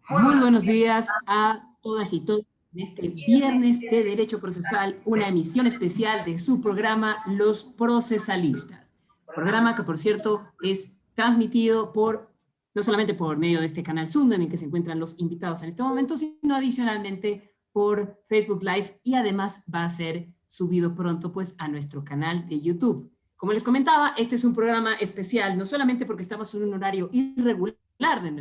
Muy buenos días a todas y todos en este viernes de Derecho Procesal, una emisión especial de su programa Los Procesalistas. Programa que, por cierto, es transmitido no solamente por medio de este canal Zoom en el que se encuentran los invitados en este momento, sino adicionalmente por Facebook Live, y además va a ser subido pronto pues a nuestro canal de YouTube. Como les comentaba, este es un programa especial, no solamente porque estamos en un horario irregular de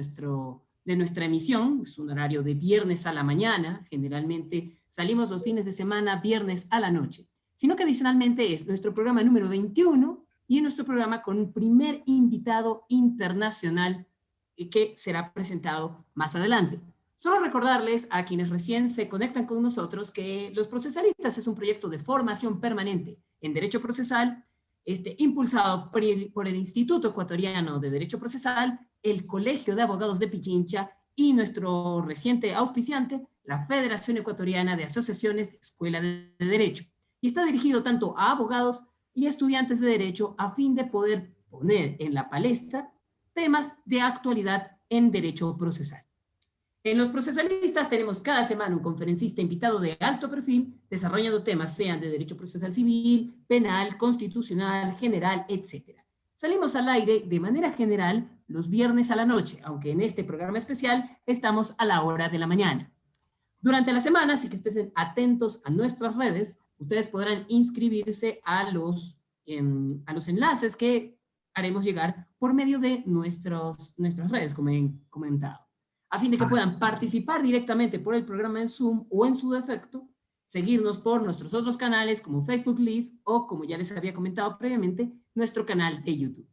nuestra emisión, es un horario de viernes a la mañana, generalmente salimos los fines de semana, viernes a la noche, sino que adicionalmente es nuestro programa número 21 y es nuestro programa con un primer invitado internacional que será presentado más adelante. Solo recordarles a quienes recién se conectan con nosotros que Los Procesalistas es un proyecto de formación permanente en Derecho Procesal, impulsado por el Instituto Ecuatoriano de Derecho Procesal, el Colegio de Abogados de Pichincha y nuestro reciente auspiciante, la Federación Ecuatoriana de Asociaciones de Escuela de Derecho. Y está dirigido tanto a abogados y estudiantes de Derecho a fin de poder poner en la palestra temas de actualidad en Derecho Procesal. En Los Procesalistas tenemos cada semana un conferencista invitado de alto perfil, desarrollando temas sean de derecho procesal civil, penal, constitucional, general, etc. Salimos al aire de manera general los viernes a la noche, aunque en este programa especial estamos a la hora de la mañana. Durante la semana, así que estén atentos a nuestras redes, ustedes podrán inscribirse a los enlaces que haremos llegar por medio de nuestras redes, como he comentado, a fin de que puedan participar directamente por el programa en Zoom o, en su defecto, seguirnos por nuestros otros canales como Facebook Live o, como ya les había comentado previamente, nuestro canal de YouTube.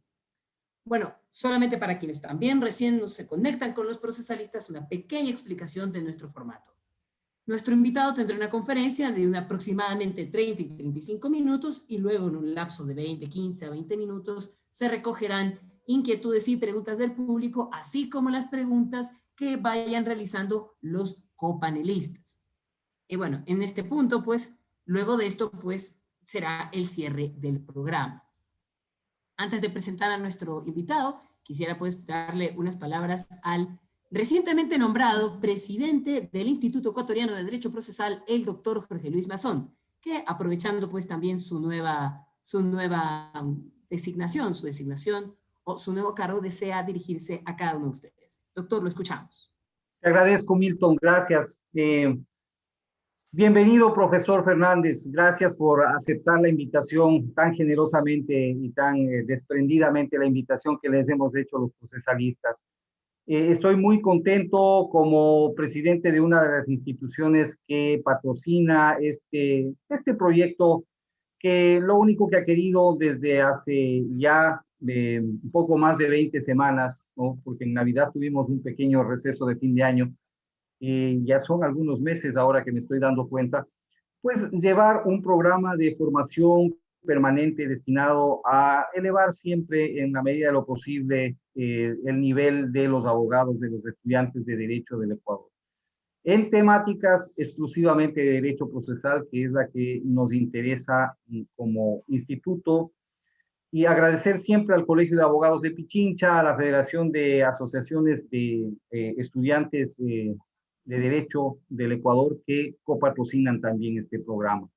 Bueno, solamente para quienes también recién se conectan con Los Procesalistas, una pequeña explicación de nuestro formato. Nuestro invitado tendrá una conferencia de aproximadamente 30 y 35 minutos y luego en un lapso de 15 a 20 minutos se recogerán inquietudes y preguntas del público, así como las preguntas que vayan realizando los copanelistas. Y bueno, en este punto, pues, luego de esto, pues, será el cierre del programa. Antes de presentar a nuestro invitado, quisiera pues darle unas palabras al recientemente nombrado presidente del Instituto Ecuatoriano de Derecho Procesal, el doctor Jorge Luis Mazón, que aprovechando pues también su nueva designación, o su nuevo cargo, desea dirigirse a cada uno de ustedes. Doctor, lo escuchamos. Te agradezco, Milton, gracias. Bienvenido, profesor Fernández. Gracias por aceptar la invitación tan generosamente y tan desprendidamente, la invitación que les hemos hecho a los procesalistas. Estoy muy contento como presidente de una de las instituciones que patrocina este proyecto, que lo único que ha querido desde hace ya un poco más de 20 semanas, ¿no? Porque en Navidad tuvimos un pequeño receso de fin de año, y ya son algunos meses ahora que me estoy dando cuenta, pues llevar un programa de formación permanente destinado a elevar siempre, en la medida de lo posible, el nivel de los abogados, de los estudiantes de Derecho del Ecuador, en temáticas exclusivamente de Derecho Procesal, que es la que nos interesa como instituto. Y agradecer siempre al Colegio de Abogados de Pichincha, a la Federación de Asociaciones de Estudiantes de Derecho del Ecuador, que copatrocinan también este programa.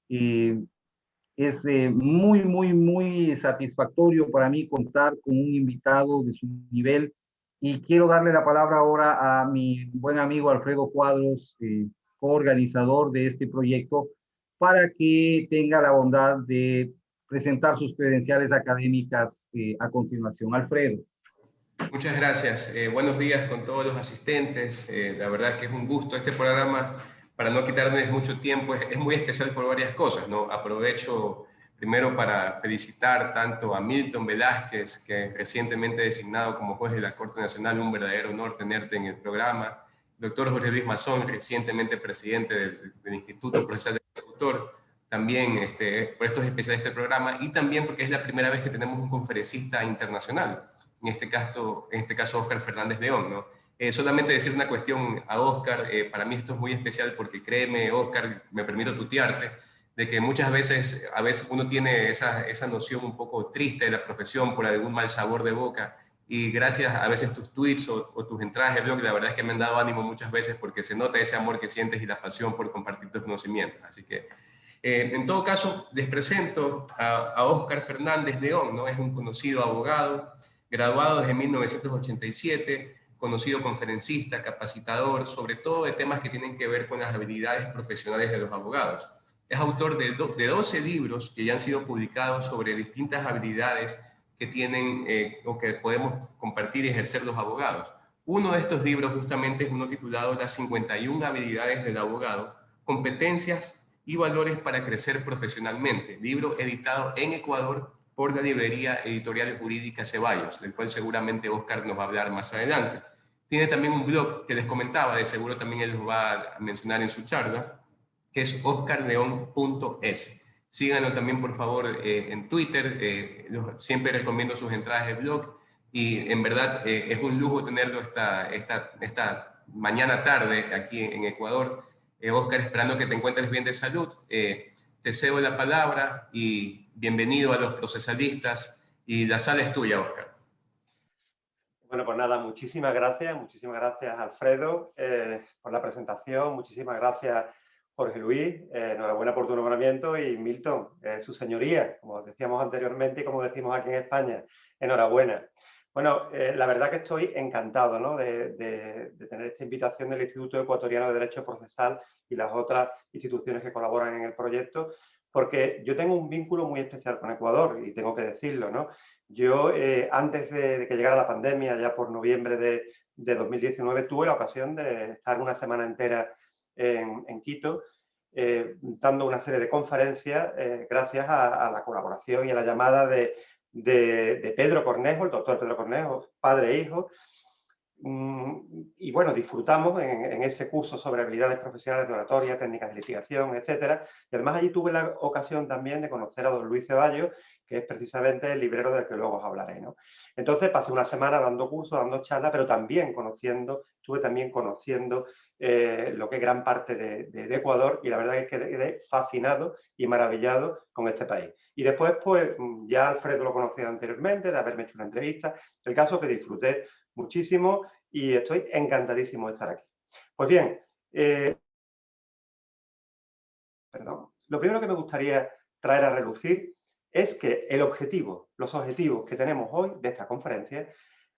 Es muy satisfactorio para mí contar con un invitado de su nivel, y quiero darle la palabra ahora a mi buen amigo Alfredo Cuadros, coorganizador de este proyecto, para que tenga la bondad de presentar sus credenciales académicas a continuación. Alfredo. Muchas gracias. Buenos días con todos los asistentes. La verdad que es un gusto. Este programa, para no quitarme mucho tiempo, es muy especial por varias cosas, ¿no? Aprovecho primero para felicitar tanto a Milton Velázquez, que recientemente designado como juez de la Corte Nacional, un verdadero honor tenerte en el programa. Doctor Jorge Luis Mazón, recientemente presidente del Instituto Procesal del Ecuador, también por estos especialistas del programa, y también porque es la primera vez que tenemos un conferencista internacional. En este caso Óscar Fernández León, ¿no? Solamente decir una cuestión a Óscar, para mí esto es muy especial porque créeme, Óscar, me permito tutearte, de que muchas veces, a veces uno tiene esa noción un poco triste de la profesión por algún mal sabor de boca, y gracias a veces tus tweets o tus entradas de blog, la verdad es que me han dado ánimo muchas veces porque se nota ese amor que sientes y la pasión por compartir tus conocimientos. Así que, en todo caso, les presento a Óscar Fernández León, ¿no? Es un conocido abogado, graduado desde 1987, conocido conferencista, capacitador, sobre todo de temas que tienen que ver con las habilidades profesionales de los abogados. Es autor de 12 libros que ya han sido publicados sobre distintas habilidades que tienen o que podemos compartir y ejercer los abogados. Uno de estos libros justamente es uno titulado Las 51 habilidades del abogado, competencias y valores para crecer profesionalmente, libro editado en Ecuador por la librería editorial jurídica Ceballos, del cual seguramente Óscar nos va a hablar más adelante. Tiene también un blog que les comentaba, de seguro también él lo va a mencionar en su charla, que es oscarleon.es. Síganlo también, por favor, en Twitter. Siempre recomiendo sus entradas de blog y en verdad es un lujo tenerlo esta mañana tarde aquí en Ecuador. Óscar, esperando que te encuentres bien de salud. Te cedo la palabra y bienvenido a los procesalistas y la sala es tuya, Óscar. Bueno, pues nada, muchísimas gracias Alfredo por la presentación, muchísimas gracias Jorge Luis, enhorabuena por tu nombramiento y Milton, su señoría, como decíamos anteriormente y como decimos aquí en España, enhorabuena. Bueno, la verdad que estoy encantado, ¿no? de tener esta invitación del Instituto Ecuatoriano de Derecho Procesal y las otras instituciones que colaboran en el proyecto, porque yo tengo un vínculo muy especial con Ecuador y tengo que decirlo, ¿no? Yo, antes de que llegara la pandemia, ya por noviembre de 2019, tuve la ocasión de estar una semana entera en Quito, dando una serie de conferencias gracias a la colaboración y a la llamada de Pedro Cornejo, el doctor Pedro Cornejo, padre e hijo. Y bueno, disfrutamos en ese curso sobre habilidades profesionales de oratoria, técnicas de litigación, etcétera. Y además allí tuve la ocasión también de conocer a don Luis Ceballos, que es precisamente el librero del que luego os hablaré, ¿no? Entonces pasé una semana dando cursos, dando charlas, pero también estuve también conociendo lo que es gran parte de Ecuador, y la verdad es que quedé fascinado y maravillado con este país. Y después, pues, ya Alfredo lo conocía anteriormente, de haberme hecho una entrevista. El caso que disfruté muchísimo y estoy encantadísimo de estar aquí. Pues bien, lo primero que me gustaría traer a relucir es que los objetivos que tenemos hoy de esta conferencia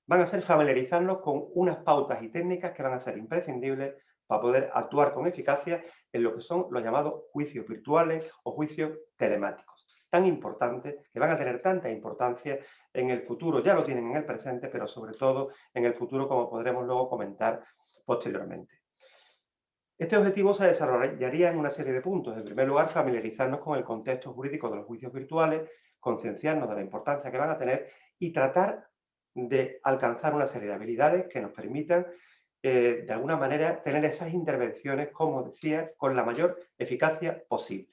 van a ser familiarizarnos con unas pautas y técnicas que van a ser imprescindibles para poder actuar con eficacia en lo que son los llamados juicios virtuales o juicios telemáticos, tan importantes, que van a tener tanta importancia en el futuro, ya lo tienen en el presente, pero sobre todo en el futuro, como podremos luego comentar posteriormente. Este objetivo se desarrollaría en una serie de puntos. En primer lugar, familiarizarnos con el contexto jurídico de los juicios virtuales, concienciarnos de la importancia que van a tener y tratar de alcanzar una serie de habilidades que nos permitan, de alguna manera, tener esas intervenciones, como decía, con la mayor eficacia posible.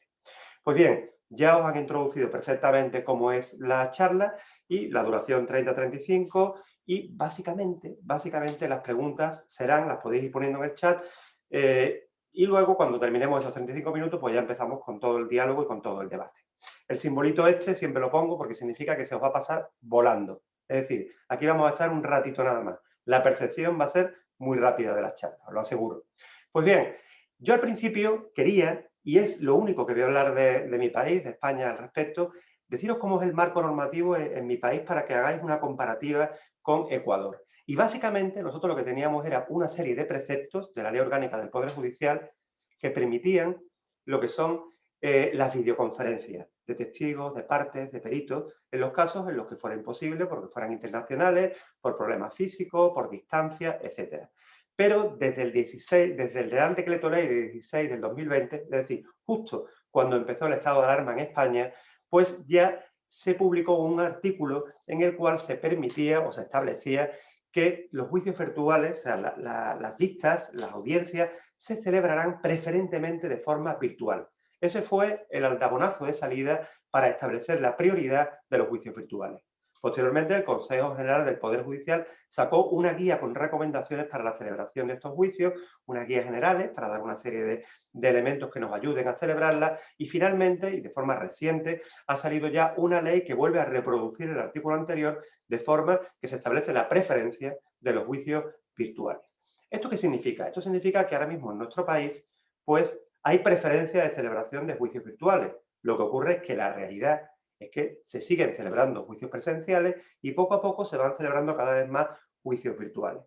Pues bien, ya os han introducido perfectamente cómo es la charla y la duración 30-35 y básicamente las preguntas las podéis ir poniendo en el chat y luego cuando terminemos esos 35 minutos pues ya empezamos con todo el diálogo y con todo el debate. El simbolito este siempre lo pongo porque significa que se os va a pasar volando. Es decir, aquí vamos a estar un ratito nada más. La percepción va a ser muy rápida de las charlas, os lo aseguro. Pues bien, yo al principio quería, y es lo único que voy a hablar de mi país, de España al respecto, deciros cómo es el marco normativo en mi país para que hagáis una comparativa con Ecuador. Y básicamente nosotros lo que teníamos era una serie de preceptos de la Ley Orgánica del Poder Judicial que permitían lo que son las videoconferencias de testigos, de partes, de peritos, en los casos en los que fuera imposible, porque fueran internacionales, por problemas físicos, por distancia, etc. Pero desde el Real Decreto Ley de 16 del 2020, es decir, justo cuando empezó el estado de alarma en España, pues ya se publicó un artículo en el cual se permitía o se establecía que los juicios virtuales, o sea, las vistas, las audiencias, se celebrarán preferentemente de forma virtual. Ese fue el aldabonazo de salida para establecer la prioridad de los juicios virtuales. Posteriormente, el Consejo General del Poder Judicial sacó una guía con recomendaciones para la celebración de estos juicios, unas guías generales para dar una serie de elementos que nos ayuden a celebrarlas, y finalmente, y de forma reciente, ha salido ya una ley que vuelve a reproducir el artículo anterior, de forma que se establece la preferencia de los juicios virtuales. ¿Esto qué significa? Esto significa que ahora mismo en nuestro país, pues, hay preferencia de celebración de juicios virtuales. Lo que ocurre es que la realidad es que se siguen celebrando juicios presenciales y poco a poco se van celebrando cada vez más juicios virtuales.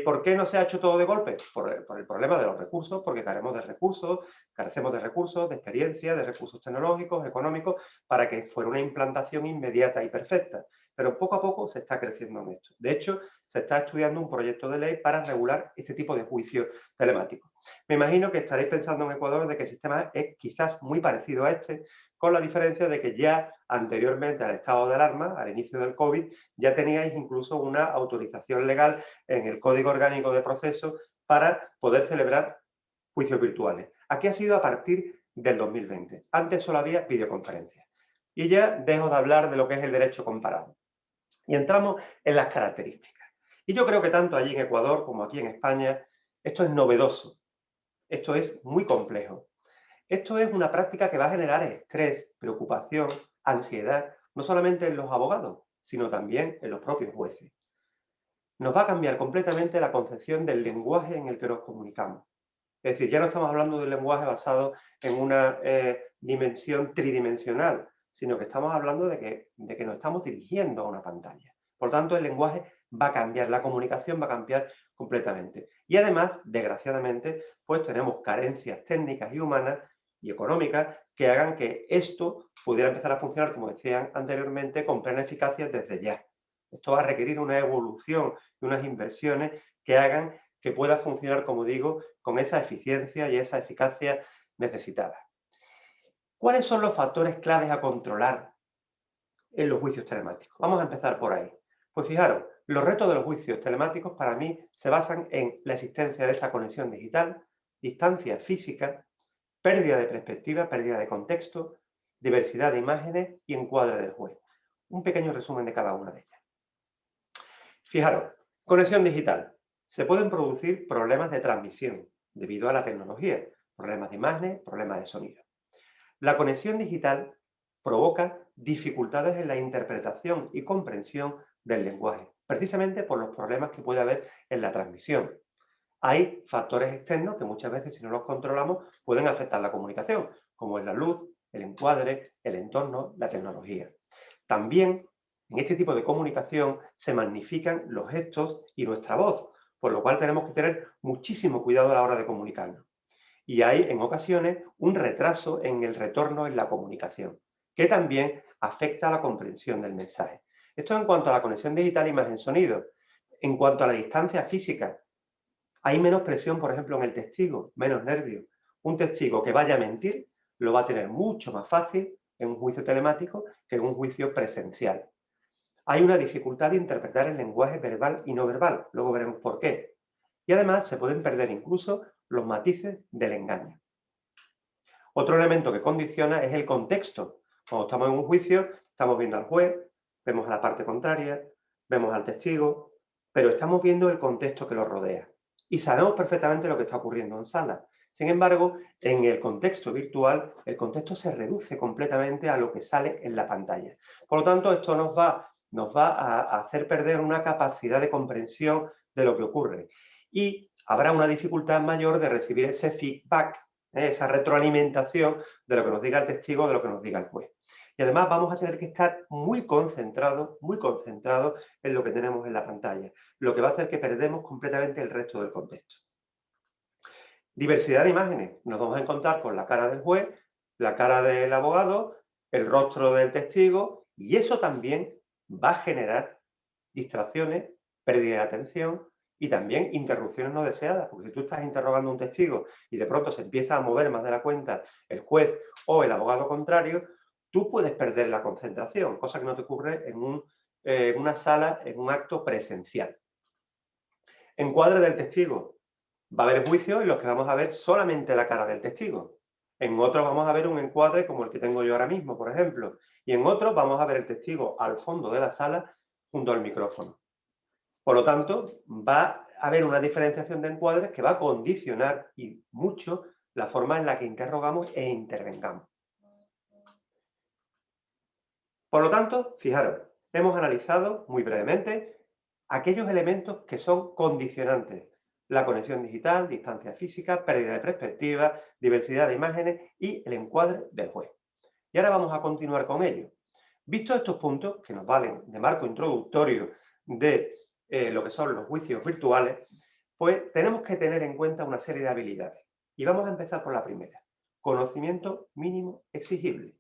¿Por qué no se ha hecho todo de golpe? Por el problema de los recursos, porque carecemos de recursos, de experiencia, de recursos tecnológicos, económicos, para que fuera una implantación inmediata y perfecta. Pero poco a poco se está creciendo en esto. De hecho, se está estudiando un proyecto de ley para regular este tipo de juicios telemáticos. Me imagino que estaréis pensando en Ecuador de que el sistema es quizás muy parecido a este, con la diferencia de que ya anteriormente al estado de alarma, al inicio del COVID, ya teníais incluso una autorización legal en el Código Orgánico de Proceso para poder celebrar juicios virtuales. Aquí ha sido a partir del 2020. Antes solo había videoconferencias. Y ya dejo de hablar de lo que es el derecho comparado. Y entramos en las características. Y yo creo que tanto allí en Ecuador como aquí en España, esto es novedoso. Esto es muy complejo. Esto es una práctica que va a generar estrés, preocupación, ansiedad, no solamente en los abogados, sino también en los propios jueces. Nos va a cambiar completamente la concepción del lenguaje en el que nos comunicamos. Es decir, ya no estamos hablando de un lenguaje basado en una dimensión tridimensional, sino que estamos hablando de que nos estamos dirigiendo a una pantalla. Por tanto, el lenguaje va a cambiar, la comunicación va a cambiar completamente. Y además, desgraciadamente, pues tenemos carencias técnicas y humanas y económicas que hagan que esto pudiera empezar a funcionar, como decían anteriormente, con plena eficacia desde ya. Esto va a requerir una evolución y unas inversiones que hagan que pueda funcionar, como digo, con esa eficiencia y esa eficacia necesitada. ¿Cuáles son los factores claves a controlar en los juicios telemáticos? Vamos a empezar por ahí. Pues fijaros, los retos de los juicios telemáticos para mí se basan en la existencia de esa conexión digital, distancia física, pérdida de perspectiva, pérdida de contexto, diversidad de imágenes y encuadre del juez. Un pequeño resumen de cada una de ellas. Fijaros, conexión digital. Se pueden producir problemas de transmisión debido a la tecnología, problemas de imágenes, problemas de sonido. La conexión digital provoca dificultades en la interpretación y comprensión del lenguaje, precisamente por los problemas que puede haber en la transmisión. Hay factores externos que muchas veces, si no los controlamos, pueden afectar la comunicación, como es la luz, el encuadre, el entorno, la tecnología. También, en este tipo de comunicación, se magnifican los gestos y nuestra voz, por lo cual tenemos que tener muchísimo cuidado a la hora de comunicarnos. Y hay, en ocasiones, un retraso en el retorno en la comunicación, que también afecta a la comprensión del mensaje. Esto en cuanto a la conexión digital imagen-sonido. En cuanto a la distancia física, hay menos presión, por ejemplo, en el testigo, menos nervios. Un testigo que vaya a mentir lo va a tener mucho más fácil en un juicio telemático que en un juicio presencial. Hay una dificultad de interpretar el lenguaje verbal y no verbal, luego veremos por qué. Y además se pueden perder incluso los matices del engaño. Otro elemento que condiciona es el contexto. Cuando estamos en un juicio, estamos viendo al juez, vemos a la parte contraria, vemos al testigo, pero estamos viendo el contexto que lo rodea. Y sabemos perfectamente lo que está ocurriendo en sala. Sin embargo, en el contexto virtual, el contexto se reduce completamente a lo que sale en la pantalla. Por lo tanto, esto nos va a hacer perder una capacidad de comprensión de lo que ocurre. Y habrá una dificultad mayor de recibir ese feedback, esa retroalimentación de lo que nos diga el testigo, de lo que nos diga el juez. Y además vamos a tener que estar muy concentrados en lo que tenemos en la pantalla, lo que va a hacer que perdemos completamente el resto del contexto. Diversidad de imágenes. Nos vamos a encontrar con la cara del juez, la cara del abogado, el rostro del testigo, y eso también va a generar distracciones, pérdida de atención y también interrupciones no deseadas, porque si tú estás interrogando a un testigo y de pronto se empieza a mover más de la cuenta el juez o el abogado contrario, tú puedes perder la concentración, cosa que no te ocurre en una sala, en un acto presencial. Encuadre del testigo. Va a haber juicios en los que vamos a ver solamente la cara del testigo. En otros vamos a ver un encuadre como el que tengo yo ahora mismo, por ejemplo. Y en otros vamos a ver el testigo al fondo de la sala junto al micrófono. Por lo tanto, va a haber una diferenciación de encuadres que va a condicionar y mucho la forma en la que interrogamos e intervengamos. Por lo tanto, fijaros, hemos analizado muy brevemente aquellos elementos que son condicionantes. La conexión digital, distancia física, pérdida de perspectiva, diversidad de imágenes y el encuadre del juez. Y ahora vamos a continuar con ello. Vistos estos puntos, que nos valen de marco introductorio de lo que son los juicios virtuales, pues tenemos que tener en cuenta una serie de habilidades. Y vamos a empezar por la primera. Conocimiento mínimo exigible.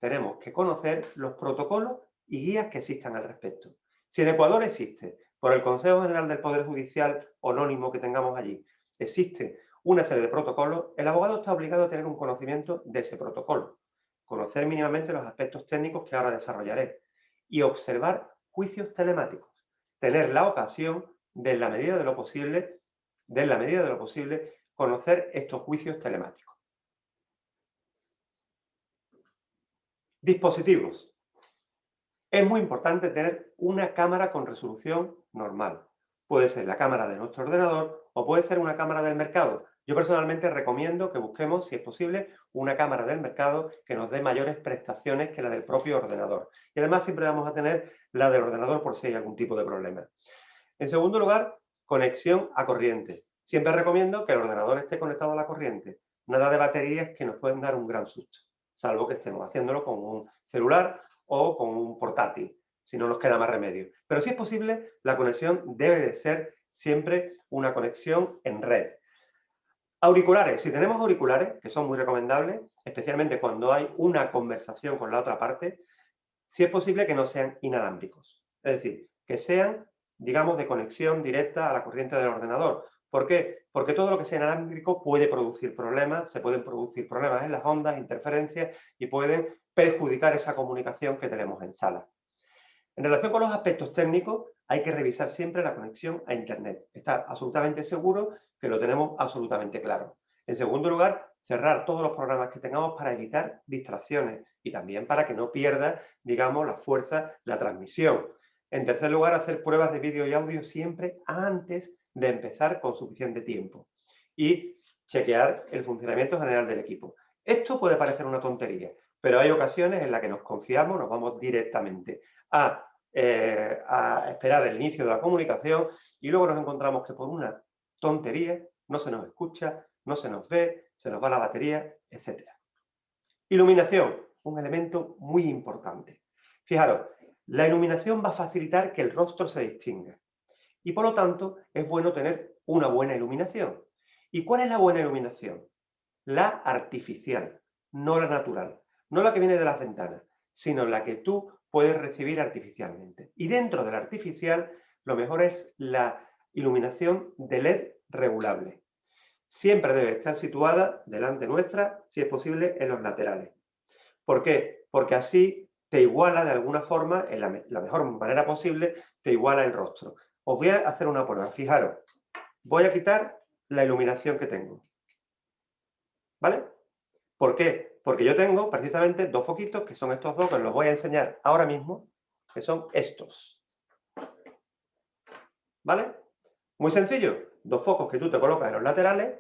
Tenemos que conocer los protocolos y guías que existan al respecto. Si en Ecuador existe, por el Consejo General del Poder Judicial anónimo que tengamos allí, existe una serie de protocolos, el abogado está obligado a tener un conocimiento de ese protocolo, conocer mínimamente los aspectos técnicos que ahora desarrollaré y observar juicios telemáticos, tener la ocasión de, en la medida de lo posible, conocer estos juicios telemáticos. Dispositivos. Es muy importante tener una cámara con resolución normal. Puede ser la cámara de nuestro ordenador o puede ser una cámara del mercado. Yo personalmente recomiendo que busquemos, si es posible, una cámara del mercado que nos dé mayores prestaciones que la del propio ordenador. Y además siempre vamos a tener la del ordenador por si hay algún tipo de problema. En segundo lugar, conexión a corriente. Siempre recomiendo que el ordenador esté conectado a la corriente. Nada de baterías que nos pueden dar un gran susto, salvo que estemos haciéndolo con un celular o con un portátil, si no nos queda más remedio. Pero si es posible, la conexión debe de ser siempre una conexión en red. Auriculares. Si tenemos auriculares, que son muy recomendables, especialmente cuando hay una conversación con la otra parte, si es posible que no sean inalámbricos. Es decir, que sean, digamos, de conexión directa a la corriente del ordenador. ¿Por qué? Porque todo lo que sea inalámbrico puede producir problemas, se pueden producir problemas en las ondas, interferencias y pueden perjudicar esa comunicación que tenemos en sala. En relación con los aspectos técnicos, hay que revisar siempre la conexión a Internet. Estar absolutamente seguro que lo tenemos absolutamente claro. En segundo lugar, cerrar todos los programas que tengamos para evitar distracciones y también para que no pierda, digamos, la fuerza, la transmisión. En tercer lugar, hacer pruebas de vídeo y audio siempre antes de empezar con suficiente tiempo. Y chequear el funcionamiento general del equipo. Esto puede parecer una tontería, pero hay ocasiones en las que nos confiamos, nos vamos directamente a esperar el inicio de la comunicación y luego nos encontramos que por una tontería no se nos escucha, no se nos ve, se nos va la batería, etc. Iluminación, un elemento muy importante. Fijaros, la iluminación va a facilitar que el rostro se distinga y por lo tanto es bueno tener una buena iluminación. ¿Y cuál es la buena iluminación? La artificial, no la natural, no la que viene de las ventanas, sino la que tú puedes recibir artificialmente. Y dentro de la artificial, lo mejor es la iluminación de LED regulable. Siempre debe estar situada delante nuestra, si es posible, en los laterales. ¿Por qué? Porque así te iguala de alguna forma, en la mejor manera posible, te iguala el rostro. Os voy a hacer una prueba. Fijaros, voy a quitar la iluminación que tengo. ¿Vale? ¿Por qué? Porque yo tengo precisamente dos foquitos, que son estos dos, que os los voy a enseñar ahora mismo, que son estos. ¿Vale? Muy sencillo. Dos focos que tú te colocas en los laterales,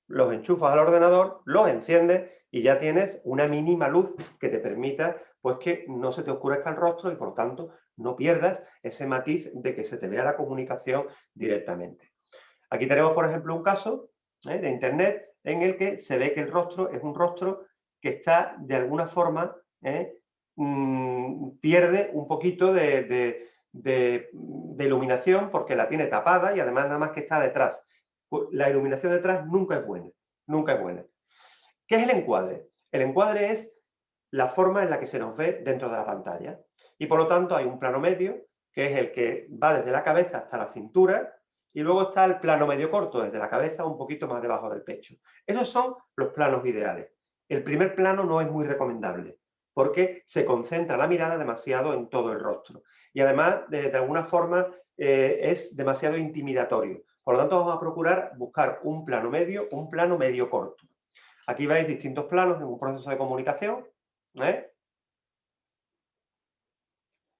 los enchufas al ordenador, los enciendes y ya tienes una mínima luz que te permita pues que no se te oscurezca el rostro y por lo tanto no pierdas ese matiz de que se te vea la comunicación directamente. Aquí tenemos, por ejemplo, un caso de internet en el que se ve que el rostro es un rostro que está de alguna forma, pierde un poquito de iluminación porque la tiene tapada y además nada más que está detrás. La iluminación detrás nunca es buena, nunca es buena. ¿Qué es el encuadre? El encuadre es la forma en la que se nos ve dentro de la pantalla y por lo tanto hay un plano medio que es el que va desde la cabeza hasta la cintura y luego está el plano medio corto, desde la cabeza un poquito más debajo del pecho. Esos son los planos ideales. El primer plano no es muy recomendable porque se concentra la mirada demasiado en todo el rostro y además de alguna forma es demasiado intimidatorio. Por lo tanto vamos a procurar buscar un plano medio corto. Aquí veis distintos planos en un proceso de comunicación.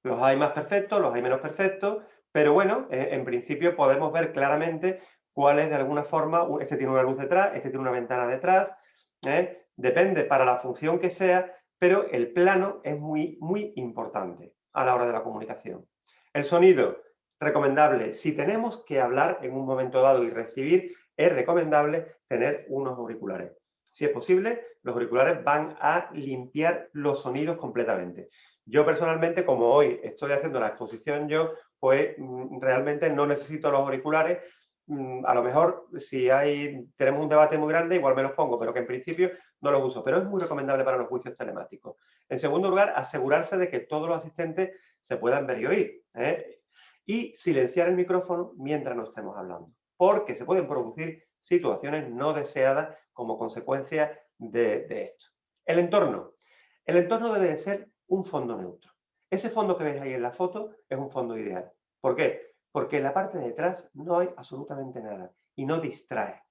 Los hay más perfectos, los hay menos perfectos, pero bueno, en principio podemos ver claramente cuál es de alguna forma, este tiene una luz detrás, este tiene una ventana detrás, depende para la función que sea, pero el plano es muy, muy importante a la hora de la comunicación. El sonido, recomendable. Si tenemos que hablar en un momento dado y recibir, es recomendable tener unos auriculares. Si es posible, los auriculares van a limpiar los sonidos completamente. Yo personalmente, como hoy estoy haciendo la exposición yo, pues realmente no necesito los auriculares. A lo mejor si tenemos un debate muy grande, igual me los pongo, pero que en principio no los uso. Pero es muy recomendable para los juicios telemáticos. En segundo lugar, asegurarse de que todos los asistentes se puedan ver y oír. Y silenciar el micrófono mientras no estemos hablando, porque se pueden producir situaciones no deseadas como consecuencia de esto. El entorno. El entorno debe de ser un fondo neutro. Ese fondo que veis ahí en la foto es un fondo ideal. ¿Por qué? Porque en la parte de detrás no hay absolutamente nada y no distrae.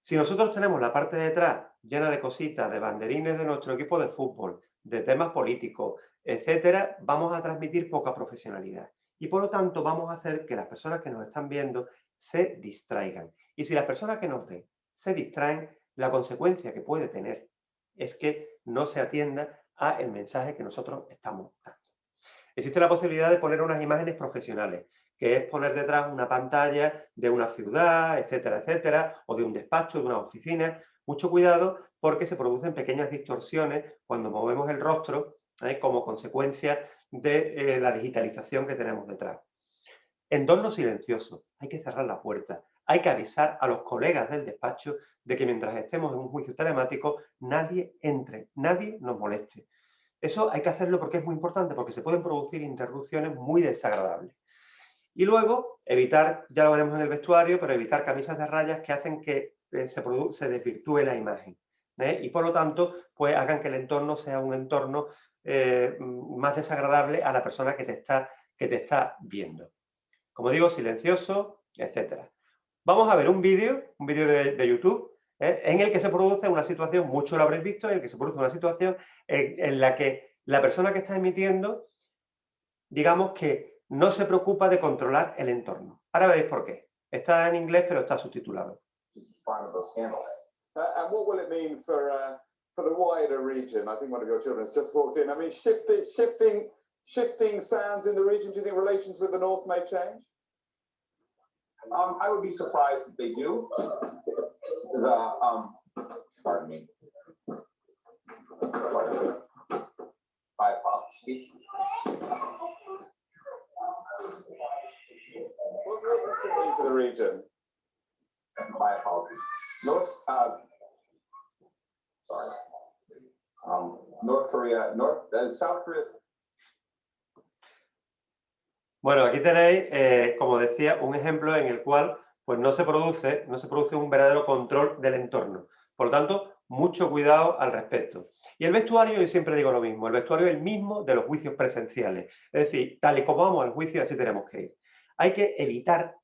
Si nosotros tenemos la parte de detrás llena de cositas, de banderines de nuestro equipo de fútbol, de temas políticos, etcétera, vamos a transmitir poca profesionalidad. Y por lo tanto vamos a hacer que las personas que nos están viendo se distraigan. Y si las personas que nos ven se distraen, la consecuencia que puede tener es que no se atienda a el mensaje que nosotros estamos dando. Existe la posibilidad de poner unas imágenes profesionales, que es poner detrás una pantalla de una ciudad, etcétera, etcétera, o de un despacho, de una oficina. Mucho cuidado porque se producen pequeñas distorsiones cuando movemos el rostro como consecuencia de la digitalización que tenemos detrás. Entorno silencioso. Hay que cerrar la puerta. Hay que avisar a los colegas del despacho de que mientras estemos en un juicio telemático, nadie entre, nadie nos moleste. Eso hay que hacerlo porque es muy importante, porque se pueden producir interrupciones muy desagradables. Y luego, evitar, ya lo veremos en el vestuario, pero evitar camisas de rayas que hacen que se desvirtúe la imagen. Y por lo tanto, pues hagan que el entorno sea un entorno más desagradable a la persona que te está viendo. Como digo, silencioso, etcétera. Vamos a ver un vídeo de YouTube, en el que se produce una situación, mucho lo habréis visto, en el que se produce una situación en la que la persona que está emitiendo, digamos que no se preocupa de controlar el entorno. Ahora veréis por qué. Está en inglés, pero está subtitulado. And what will it mean for the wider region? I think one of your children has just walked in. I mean, shifting sounds in the region. Do you think relations with the North may change? I would be surprised if they do. Pardon me. My apologies. What does this mean for the region? My apologies. North Korea, South Korea. Bueno, aquí tenéis, como decía, un ejemplo en el cual pues no se produce un verdadero control del entorno. Por lo tanto, mucho cuidado al respecto. Y el vestuario, yo siempre digo lo mismo, el vestuario es el mismo de los juicios presenciales. Es decir, tal y como vamos al juicio, así tenemos que ir. Hay que evitar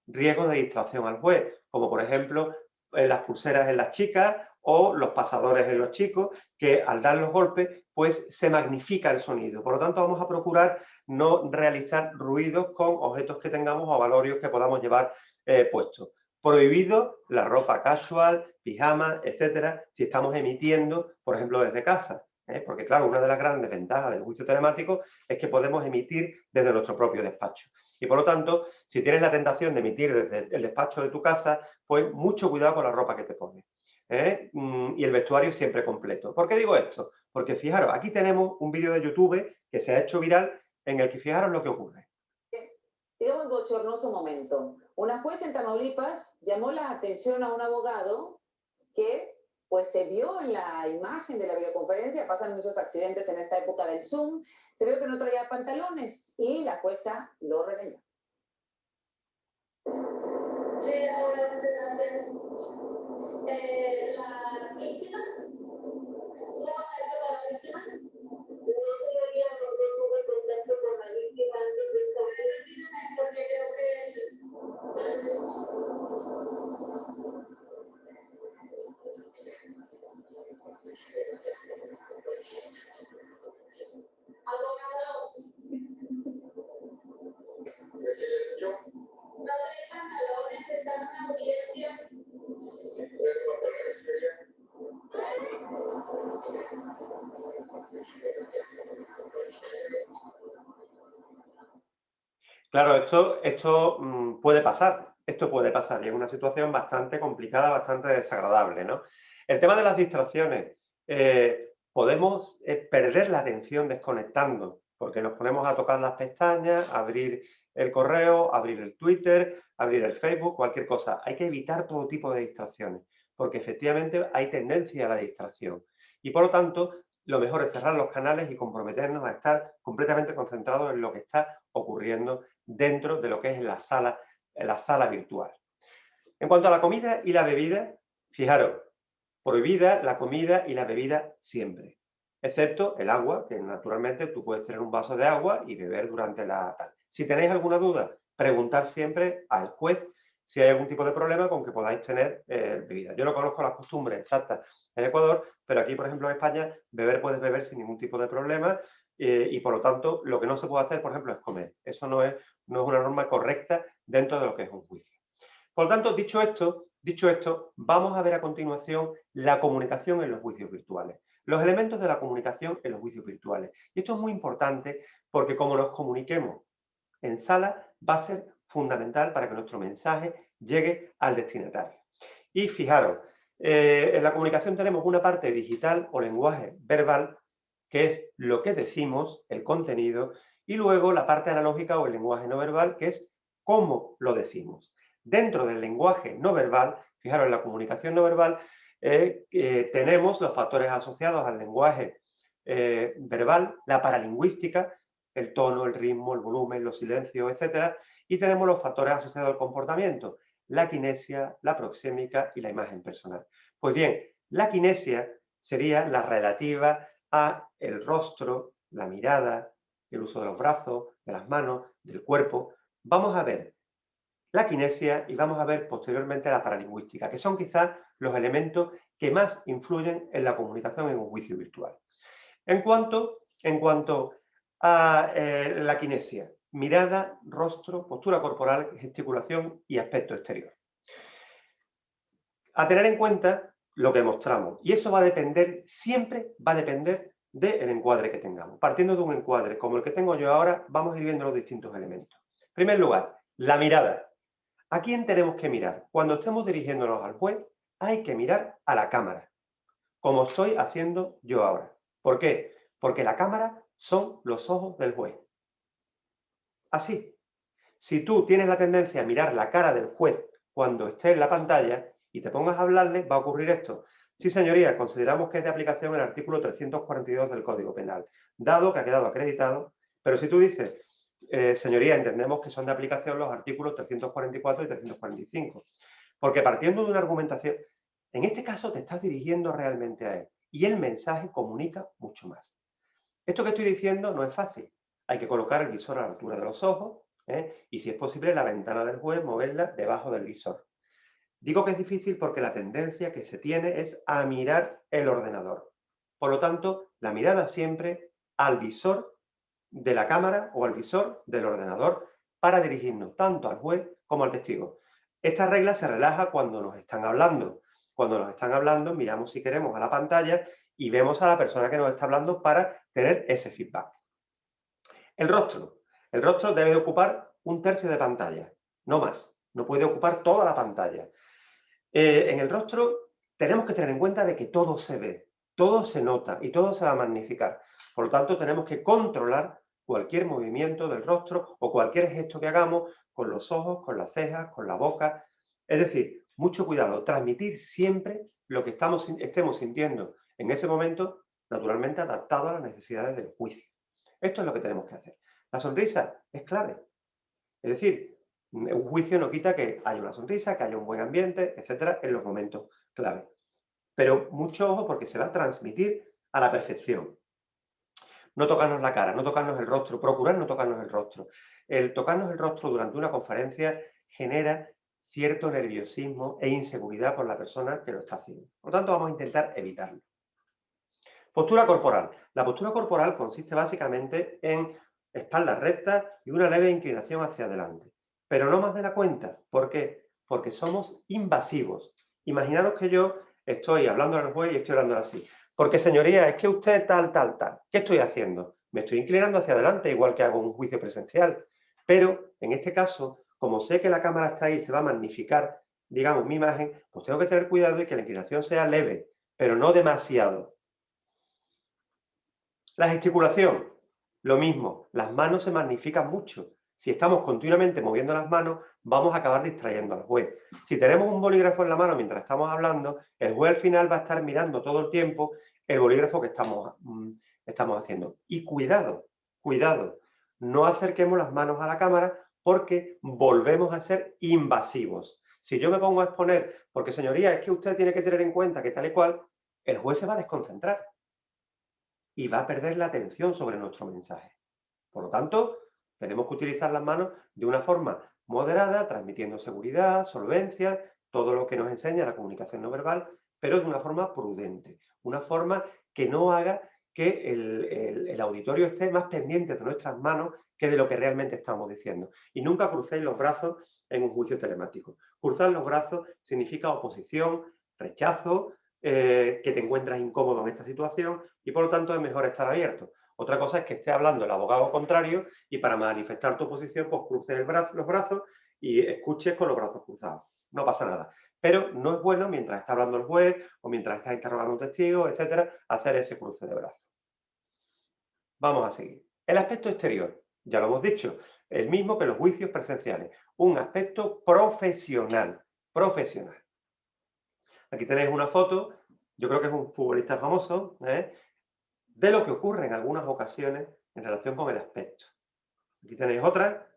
riesgos de distracción al juez, como por ejemplo las pulseras en las chicas o los pasadores en los chicos, que al dar los golpes, pues se magnifica el sonido. Por lo tanto, vamos a procurar no realizar ruidos con objetos que tengamos o valorios que podamos llevar puestos. Prohibido la ropa casual, pijama, etcétera, si estamos emitiendo, por ejemplo, desde casa. Porque, claro, una de las grandes ventajas del juicio telemático es que podemos emitir desde nuestro propio despacho. Y, por lo tanto, si tienes la tentación de emitir desde el despacho de tu casa, pues mucho cuidado con la ropa que te pones. Y el vestuario siempre completo. ¿Por qué digo esto? Porque, fijaros, aquí tenemos un vídeo de YouTube que se ha hecho viral en el que fijaros lo que ocurre. Digamos, bochornoso momento. Una juez en Tamaulipas llamó la atención a un abogado que pues se vio en la imagen de la videoconferencia, pasan muchos accidentes en esta época del Zoom, se vio que no traía pantalones y la jueza lo regañó. La víctima, no se había tuve contacto con la víctima antes de esta porque creo que Claro, esto puede pasar. Esto puede pasar y es una situación bastante complicada, bastante desagradable, ¿no? El tema de las distracciones. Podemos perder la atención desconectando, porque nos ponemos a tocar las pestañas, abrir el correo, abrir el Twitter, abrir el Facebook, cualquier cosa. Hay que evitar todo tipo de distracciones, porque efectivamente hay tendencia a la distracción. Y por lo tanto, lo mejor es cerrar los canales y comprometernos a estar completamente concentrados en lo que está ocurriendo dentro de lo que es la sala virtual. En cuanto a la comida y la bebida, fijaros, prohibida la comida y la bebida siempre, excepto el agua, que naturalmente tú puedes tener un vaso de agua y beber durante la tarde. Si tenéis alguna duda, preguntar siempre al juez si hay algún tipo de problema con que podáis tener bebida. Yo no conozco las costumbres exactas en Ecuador, pero aquí, por ejemplo, en España, puedes beber sin ningún tipo de problema y, por lo tanto, lo que no se puede hacer, por ejemplo, es comer. Eso no es una norma correcta dentro de lo que es un juicio. Por lo tanto, dicho esto, vamos a ver a continuación la comunicación en los juicios virtuales. Los elementos de la comunicación en los juicios virtuales. Y esto es muy importante porque como nos comuniquemos en sala va a ser fundamental para que nuestro mensaje llegue al destinatario. Y fijaros, en la comunicación tenemos una parte digital o lenguaje verbal, que es lo que decimos, el contenido, y luego la parte analógica o el lenguaje no verbal, que es cómo lo decimos. Dentro del lenguaje no verbal, fijaros, en la comunicación no verbal, tenemos los factores asociados al lenguaje verbal, la paralingüística, el tono, el ritmo, el volumen, los silencios, etcétera, y tenemos los factores asociados al comportamiento, la kinesia, la proxémica y la imagen personal. Pues bien, la kinesia sería la relativa a el rostro, la mirada, el uso de los brazos, de las manos, del cuerpo. Vamos a ver la kinesia y vamos a ver posteriormente la paralingüística, que son quizás los elementos que más influyen en la comunicación en un juicio virtual. En cuanto a la kinesia, mirada, rostro, postura corporal, gesticulación y aspecto exterior. A tener en cuenta lo que mostramos, y eso va a depender, siempre va a depender del encuadre que tengamos. Partiendo de un encuadre como el que tengo yo ahora, vamos a ir viendo los distintos elementos. En primer lugar, la mirada. ¿A quién tenemos que mirar? Cuando estemos dirigiéndonos al juez, hay que mirar a la cámara, como estoy haciendo yo ahora. ¿Por qué? Porque la cámara son los ojos del juez. Así. Si tú tienes la tendencia a mirar la cara del juez cuando esté en la pantalla y te pongas a hablarle, va a ocurrir esto. Sí, señoría, consideramos que es de aplicación el artículo 342 del Código Penal, dado que ha quedado acreditado, pero si tú dices, señoría, entendemos que son de aplicación los artículos 344 y 345, porque partiendo de una argumentación, en este caso te estás dirigiendo realmente a él y el mensaje comunica mucho más. Esto que estoy diciendo no es fácil. Hay que colocar el visor a la altura de los ojos, y si es posible la ventana del juez moverla debajo del visor. Digo que es difícil porque la tendencia que se tiene es a mirar el ordenador. Por lo tanto, la mirada siempre al visor de la cámara o al visor del ordenador para dirigirnos tanto al juez como al testigo. Esta regla se relaja cuando nos están hablando. Cuando nos están hablando, miramos si queremos a la pantalla y vemos a la persona que nos está hablando para tener ese feedback. El rostro. El rostro debe ocupar 1/3 de pantalla, no más. No puede ocupar toda la pantalla. En el rostro tenemos que tener en cuenta de que todo se ve, todo se nota y todo se va a magnificar. Por lo tanto, tenemos que controlar cualquier movimiento del rostro o cualquier gesto que hagamos con los ojos, con las cejas, con la boca. Es decir, mucho cuidado, transmitir siempre lo que estemos sintiendo en ese momento, naturalmente adaptado a las necesidades del juicio. Esto es lo que tenemos que hacer. La sonrisa es clave. Es decir, un juicio no quita que haya una sonrisa, que haya un buen ambiente, etcétera, en los momentos clave. Pero mucho ojo porque se va a transmitir a la perfección. No tocarnos la cara, no tocarnos el rostro, procurar no tocarnos el rostro. El tocarnos el rostro durante una conferencia genera cierto nerviosismo e inseguridad por la persona que lo está haciendo. Por lo tanto, vamos a intentar evitarlo. Postura corporal. La postura corporal consiste básicamente en espalda recta y una leve inclinación hacia adelante. Pero no más de la cuenta. ¿Por qué? Porque somos invasivos. Imaginaros que yo estoy hablando al juez y estoy hablando así. Porque, señoría, es que usted tal. ¿Qué estoy haciendo? Me estoy inclinando hacia adelante, igual que hago un juicio presencial. Pero, en este caso, como sé que la cámara está ahí y se va a magnificar, digamos, mi imagen, pues tengo que tener cuidado y que la inclinación sea leve, pero no demasiado. La gesticulación, lo mismo. Las manos se magnifican mucho. Si estamos continuamente moviendo las manos, vamos a acabar distrayendo al juez. Si tenemos un bolígrafo en la mano mientras estamos hablando, el juez al final va a estar mirando todo el tiempo el bolígrafo que estamos haciendo. Y cuidado, no acerquemos las manos a la cámara porque volvemos a ser invasivos. Si yo me pongo a exponer, porque señoría, es que usted tiene que tener en cuenta que tal y cual, el juez se va a desconcentrar y va a perder la atención sobre nuestro mensaje. Por lo tanto, tenemos que utilizar las manos de una forma moderada, transmitiendo seguridad, solvencia, todo lo que nos enseña la comunicación no verbal, pero de una forma prudente, una forma que no haga que el auditorio esté más pendiente de nuestras manos que de lo que realmente estamos diciendo. Y nunca crucéis los brazos en un juicio telemático. Cruzar los brazos significa oposición, rechazo, que te encuentras incómodo en esta situación y por lo tanto es mejor estar abierto. Otra cosa es que esté hablando el abogado contrario y para manifestar tu posición, pues cruces los brazos y escuches con los brazos cruzados. No pasa nada. Pero no es bueno, mientras está hablando el juez o mientras está interrogando a un testigo, etcétera, hacer ese cruce de brazos. Vamos a seguir. El aspecto exterior, ya lo hemos dicho, el mismo que los juicios presenciales. Un aspecto profesional. Profesional. Aquí tenéis una foto, yo creo que es un futbolista famoso, de lo que ocurre en algunas ocasiones en relación con el aspecto. Aquí tenéis otra,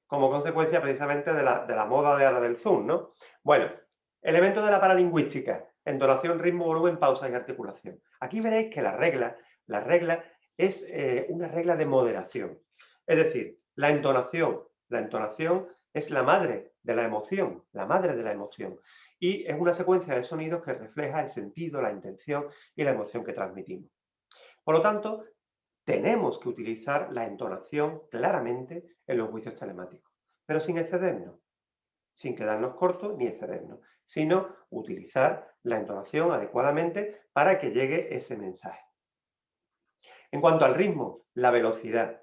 como consecuencia precisamente de la moda de ahora del Zoom, ¿no? Bueno, elementos de la paralingüística, entonación, ritmo, volumen, pausa y articulación. Aquí veréis que la regla es una regla de moderación. Es decir, la entonación es la madre de la emoción, y es una secuencia de sonidos que refleja el sentido, la intención y la emoción que transmitimos. Por lo tanto, tenemos que utilizar la entonación claramente en los juicios telemáticos, pero sin excedernos, sin quedarnos cortos ni excedernos, sino utilizar la entonación adecuadamente para que llegue ese mensaje. En cuanto al ritmo, la velocidad.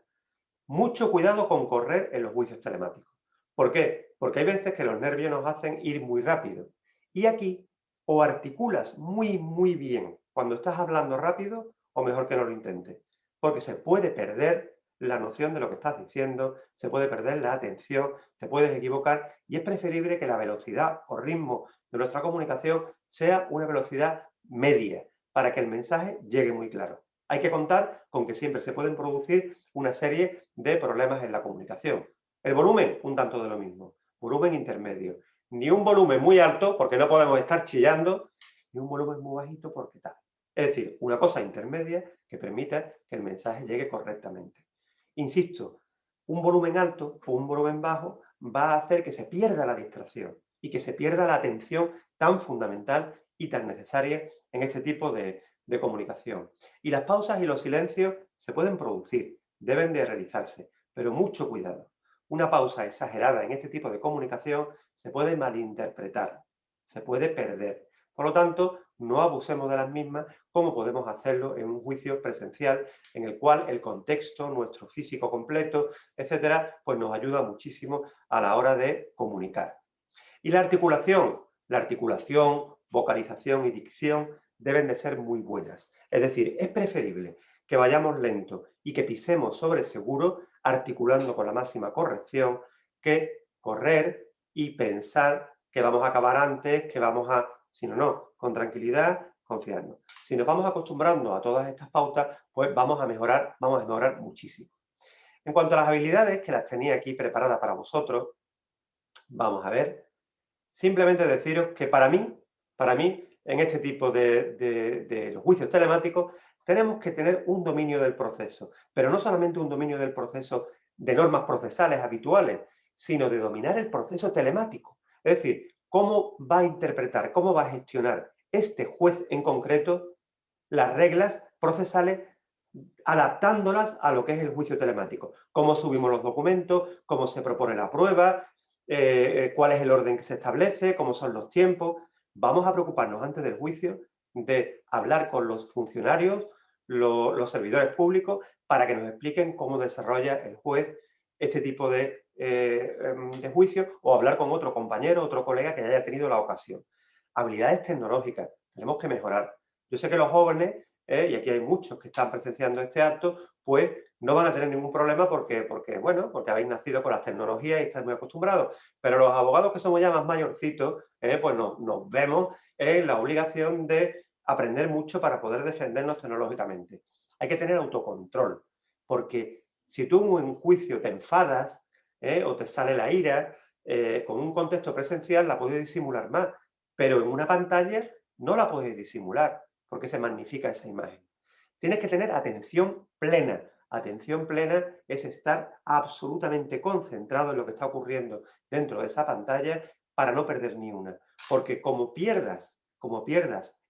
Mucho cuidado con correr en los juicios telemáticos. ¿Por qué? Porque hay veces que los nervios nos hacen ir muy rápido. Y aquí o articulas muy bien cuando estás hablando rápido o mejor que no lo intentes. Porque se puede perder la noción de lo que estás diciendo, se puede perder la atención, te puedes equivocar y es preferible que la velocidad o ritmo de nuestra comunicación sea una velocidad media para que el mensaje llegue muy claro. Hay que contar con que siempre se pueden producir una serie de problemas en la comunicación. El volumen, un tanto de lo mismo. Volumen intermedio. Ni un volumen muy alto, porque no podemos estar chillando, ni un volumen muy bajito, porque tal. Es decir, una cosa intermedia que permita que el mensaje llegue correctamente. Insisto, un volumen alto o un volumen bajo va a hacer que se pierda la distracción y que se pierda la atención tan fundamental y tan necesaria en este tipo de comunicación. Y las pausas y los silencios se pueden producir, deben de realizarse, pero mucho cuidado. Una pausa exagerada en este tipo de comunicación se puede malinterpretar, se puede perder. Por lo tanto, no abusemos de las mismas como podemos hacerlo en un juicio presencial en el cual el contexto, nuestro físico completo, etcétera, pues nos ayuda muchísimo a la hora de comunicar. Y la articulación, vocalización y dicción deben de ser muy buenas. Es decir, es preferible que vayamos lento y que pisemos sobre seguro, articulando con la máxima corrección, que correr y pensar que vamos a acabar antes, que vamos a... Sino no, con tranquilidad, confiarnos. Si nos vamos acostumbrando a todas estas pautas, pues vamos a mejorar muchísimo. En cuanto a las habilidades, que las tenía aquí preparadas para vosotros, vamos a ver. Simplemente deciros que para mí, en este tipo de los juicios telemáticos, tenemos que tener un dominio del proceso, pero no solamente un dominio del proceso de normas procesales habituales, sino de dominar el proceso telemático. Es decir, cómo va a interpretar, cómo va a gestionar este juez en concreto las reglas procesales adaptándolas a lo que es el juicio telemático. Cómo subimos los documentos, cómo se propone la prueba, cuál es el orden que se establece, cómo son los tiempos. Vamos a preocuparnos antes del juicio de hablar con los funcionarios, los servidores públicos, para que nos expliquen cómo desarrolla el juez este tipo de juicio, o hablar con otro compañero, otro colega que haya tenido la ocasión. Habilidades tecnológicas, tenemos que mejorar. Yo sé que los jóvenes, y aquí hay muchos que están presenciando este acto, pues no van a tener ningún problema porque habéis nacido con las tecnologías y estáis muy acostumbrados. Pero los abogados que somos ya más mayorcitos, pues nos vemos en la obligación de aprender mucho para poder defendernos tecnológicamente. Hay que tener autocontrol, porque si tú en un juicio te enfadas o te sale la ira, con un contexto presencial la puedes disimular más, pero en una pantalla no la puedes disimular porque se magnifica esa imagen. Tienes que tener atención plena. Atención plena es estar absolutamente concentrado en lo que está ocurriendo dentro de esa pantalla para no perder ni una. Porque como pierdas